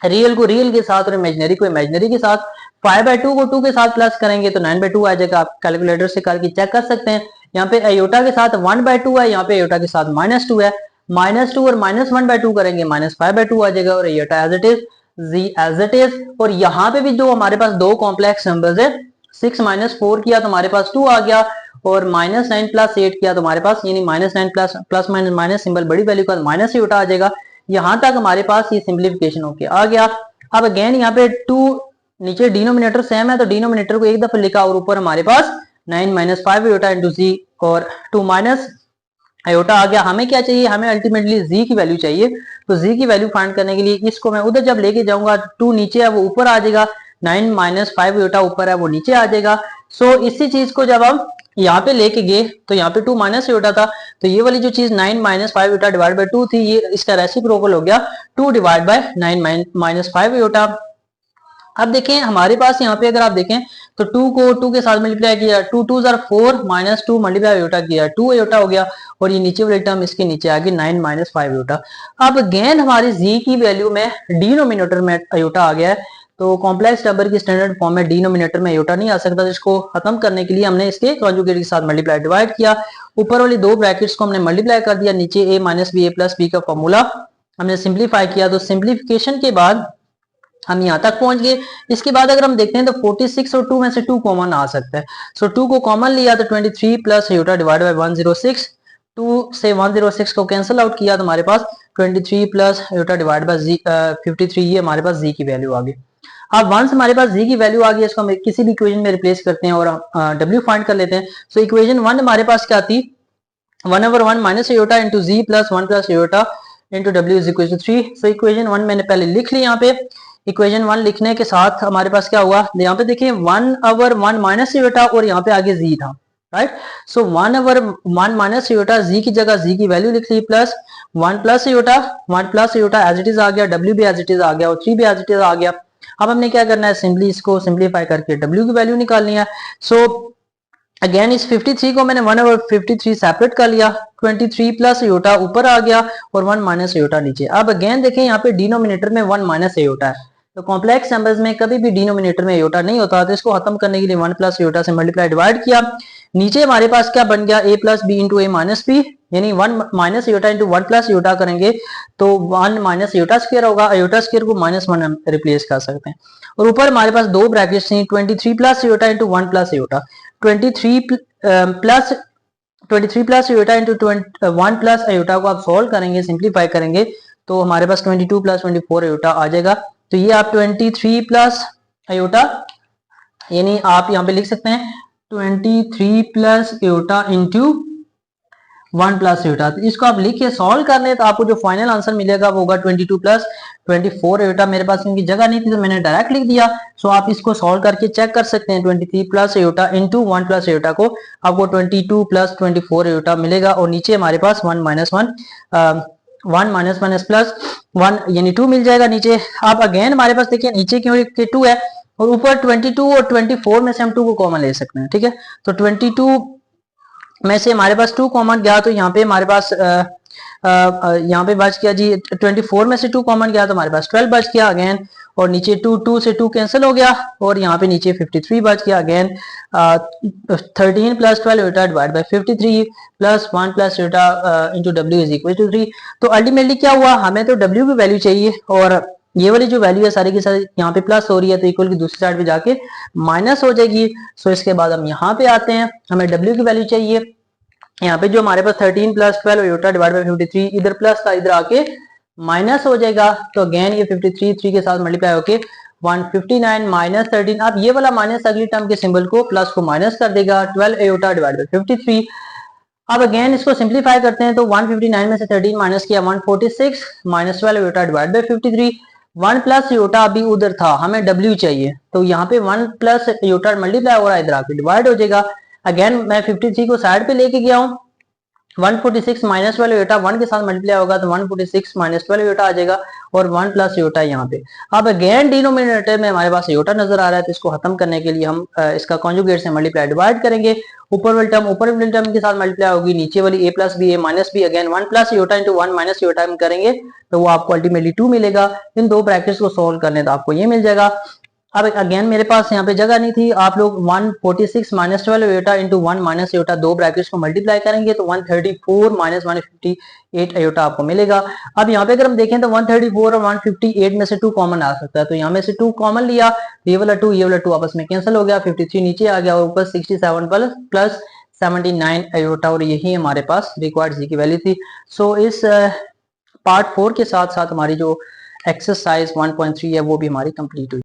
रियल को रियल के साथ और इमेजिनरी को इमेजिनरी के साथ। 5/2 को 2 के साथ प्लस करेंगे तो 9/2 आ जाएगा, आप कैलकुलेटर से करके चेक कर सकते हैं। यहाँ पे अयोटा के साथ 1/2 है, यहाँ पे अयोटा के साथ -2 है, -2 और -1/2 करेंगे -5/2 आ जाएगा, और iota as it is, z as it is. और यहाँ पे भी जो हमारे पास दो कॉम्प्लेक्स नंबर्स है, 6 - 4 किया तो हमारे पास 2 आ गया, और -9 + 8 किया तो हमारे पास यानी -9 प्लस माइनस माइनस सिंबल बड़ी वैल्यू का माइनस ही उठा आ जाएगा। यहां तक हमारे पास ये सिंप्लीफिकेशन होके आ गया। अब अगेन यहाँ पे 2 नीचे डिनोमिनेटर सेम है तो डिनोमिनेटर को एक दफा लिखा, और ऊपर हमारे पास 9 - 5 आयोटा इंटू जी और 2 माइनस आयोटा आ गया। हमें क्या चाहिए, हमें अल्टीमेटली जी की वैल्यू चाहिए, तो जी की वैल्यू फाइंड करने के लिए इसको मैं उधर जब लेके जाऊंगा 2 नीचे है वो ऊपर आ जाएगा, 9 - 5 आयोटा ऊपर है वो नीचे आ जाएगा। सो इसी चीज को जब हम यहाँ पे लेके गए तो यहाँ पे 2 माइनस आयोटा था, तो ये वाली जो चीज 9 - 5 आयोटा डिवाइड बाय 2 थी, ये इसका रेसिप्रोकल हो गया 2 डिवाइड बाय 9 - 5 आयोटा। अब देखें हमारे पास यहाँ पे अगर आप देखें तो 2 को 2 के साथ मल्टीप्लाई किया, 2 2 * 4 -2 मल्टीप्लाई आयोटा किया 2 आयोटा हो गया, और ये नीचे वाली टर्म इसके नीचे आ गई 9 - 5 आयोटा। अब अगेन हमारी जी की वैल्यू में डिनोमिनेटर में आयोटा आ गया है, तो कॉम्प्लेक्स नंबर की स्टैंडर्ड फॉर्म में डिनोमिनेटर में आयोटा नहीं आ सकता, तो इसको खत्म करने के लिए हमने इसके कॉन्जुगेट के साथ मल्टीप्लाई डिवाइड किया, ऊपर वाली दो ब्रैकेट्स को हमने मल्टीप्लाई कर दिया, नीचे a - b a + b का फॉर्मूला हमने सिंप्लीफाई किया। तो सिंप्लीफिकेशन के बाद हम यहाँ तक पहुंच गए। इसके बाद अगर हम देखते हैं तो 46 और 2 में से 2 कॉमन आ सकता है, सो 2 को कॉमन लिया तो 23 प्लस आयोटा डिवाइड बाय 106, 2 से 106 को कैंसिल आउट किया तो हमारे पास 23 प्लस आयोटा डिवाइड बाय 53, ये हमारे पास जी की वैल्यू आ गई। अब वंस हमारे पास जी की वैल्यू आ गई, इसको हम किसी भी इक्वेशन में रिप्लेस करते हैं और डब्ल्यू फाइंड कर लेते हैं। सो इक्वेशन 1 हमारे पास क्या थी, 1/1 minus iota into ji plus 1 plus iota into W is equal to 3। So equation 1 मैंने पहले लिख ली, यहाँ पे इक्वेशन 1 लिखने के साथ हमारे पास क्या हुआ, यहाँ पे देखिए 1/1 माइनस आयोटा और यहाँ पे आगे जी था, right. So 1/1 minus iota, G की जगह जी की वैल्यू लिख ली, plus 1 plus iota as it is आ गया, डब्ल्यू भी एज इट इज आ गया और 3 भी एज इट इज आ गया। अब हमने क्या करना है, सिंपली इसको सिंप्लीफाई करके डब्ल्यू की वैल्यू निकालनी है। सो अगेन इस 53 को मैंने 1/53 सेपरेट कर लिया, 23 प्लस आयोटा ऊपर आ गया और 1 माइनस आयोटा नीचे। अब अगेन देखें यहाँ पे डिनोमिनेटर में 1 माइनस आयोटा है, तो कॉम्प्लेक्स नंबर्स में कभी भी डिनोमिनेटर में आयोटा नहीं होता, तो इसको खत्म करने के लिए 1 प्लस आयोटा से मल्टीप्लाई डिवाइड किया। नीचे हमारे पास क्या बन गया, a plus B into A minus B, यानी 1 minus iota into 1 plus iota करेंगे तो 1 माइनस आयोटा स्क्वायर होगा, आयोटा स्क्वायर को -1 हम रिप्लेस कर सकते हैं। और ऊपर हमारे पास दो ब्रैकेट्स थी, 23 plus iota into 1 plus iota, 23 plus iota into 1 plus iota को आप सॉल्व करेंगे, सिंप्लीफाई करेंगे तो हमारे पास 22 प्लस 24 आयोटा आ जाएगा। तो ये आप 23 प्लस आयोटा, यानी आप यहाँ पे लिख सकते हैं 23 plus iota into 1 plus iota. तो इसको आप लिख के सॉल्व कर ले तो आपको जो फाइनल आंसर मिलेगा वो होगा 22 प्लस 24 आयोटा। मेरे पास इनकी जगह नहीं थी तो मैंने डायरेक्ट लिख दिया। सो आप इसको सॉल्व करके चेक कर सकते हैं, 23 plus iota into 1 plus iota को आपको 22 प्लस 24 आयोटा मिलेगा, और नीचे हमारे पास 1 माइनस 1 प्लस 1 यानी 2 मिल जाएगा नीचे। अब अगेन हमारे पास देखिए नीचे क्योंकि 2 है और ऊपर 22 और 24 में से हम 2 को कॉमन ले सकते हैं, ठीक है। तो 22 में से हमारे पास 2 कॉमन गया, तो यहाँ पे हमारे पास यहाँ पे बच गया जी 24 में से 2 कॉमन गया तो हमारे पास 12 बच गया अगेन, और नीचे 2 से 2 कैंसिल हो गया, और यहाँ पे नीचे 53 बच गया again. 13 plus 12 beta divide by 53 plus 1 plus beta into W is equal to 3। तो अल्टीमेटली क्या हुआ, हमें तो डब्ल्यू की वैल्यू चाहिए, और ये वाली जो वैल्यू है सारी की सारी यहाँ पे प्लस हो रही है, तो इक्वल की दूसरी साइड पे जाके माइनस हो जाएगी। सो इसके बाद हम यहाँ पे आते हैं, हमें डब्ल्यू की वैल्यू चाहिए। यहाँ पे जो हमारे पास 13 प्लस 12 आयोटा डिवाइड बाय 53, इधर प्लस था इधर आके माइनस हो जाएगा, तो अगेन ये 53 3 के साथ मल्टीप्लाई होके 159 माइनस 13। अब ये वाला माइनस अगली टर्म के सिंबल को प्लस को माइनस कर देगा, 12 आयोटा डिवाइड बाय 53। अब अगेन इसको सिंप्लीफाई करते हैं, तो 159 में से 13 माइनस किया 146 minus 12 iota divide by 53। 1 plus iota अभी उधर था, हमें डब्ल्यू चाहिए, तो यहाँ पे 1 प्लस आयोटा मल्टीप्लाई हो रहा है, इधर आके डिवाइड हो जाएगा। अगेन मैं 53 को साइड पे लेके गया हूँ, 146 माइनस 12 आयोटा 1 के साथ मल्टीप्लाई होगा, तो 146 माइनस 12 आयोटा आ जाएगा, और 1 प्लस आयोटा यहाँ पे। अब अगेन डिनोमिनेटर में हमारे पास आयोटा नजर आ रहा है, तो इसको खत्म करने के लिए हम इसका कॉन्जुगेट से मल्टीप्लाई डिवाइड करेंगे। ऊपर वाली टर्म के साथ मल्टीप्लाई होगी, नीचे वाली a plus B A minus B, again 1 plus iota into 1 minus iota हम करेंगे तो वो आपको अल्टीमेटली 2 मिलेगा। इन दो ब्रैकेट्स को सोल्व करने तो आपको ये मिल जाएगा। अब अगेन मेरे पास यहाँ पे जगह नहीं थी, आप लोग 146 minus 12 iota into 1 minus iota दो ब्रैकेट्स को मल्टीप्लाई करेंगे तो 134 माइनस 158 आयोटा आपको मिलेगा। अब यहाँ पे अगर हम देखें तो 134 और 158 में से 2 कॉमन आ सकता है, तो यहाँ में से 2 कॉमन लिया, ये वाला 2 आपस में कैंसिल हो गया, 53 नीचे आ गया, और ऊपर 67 प्लस 79 आयोटा, और यही हमारे पास रिक्वायर्ड जी की वैल्यू थी। सो इस पार्ट 4 के साथ साथ हमारी जो एक्सरसाइज 1.3 है वो भी हमारी कंप्लीट हुई।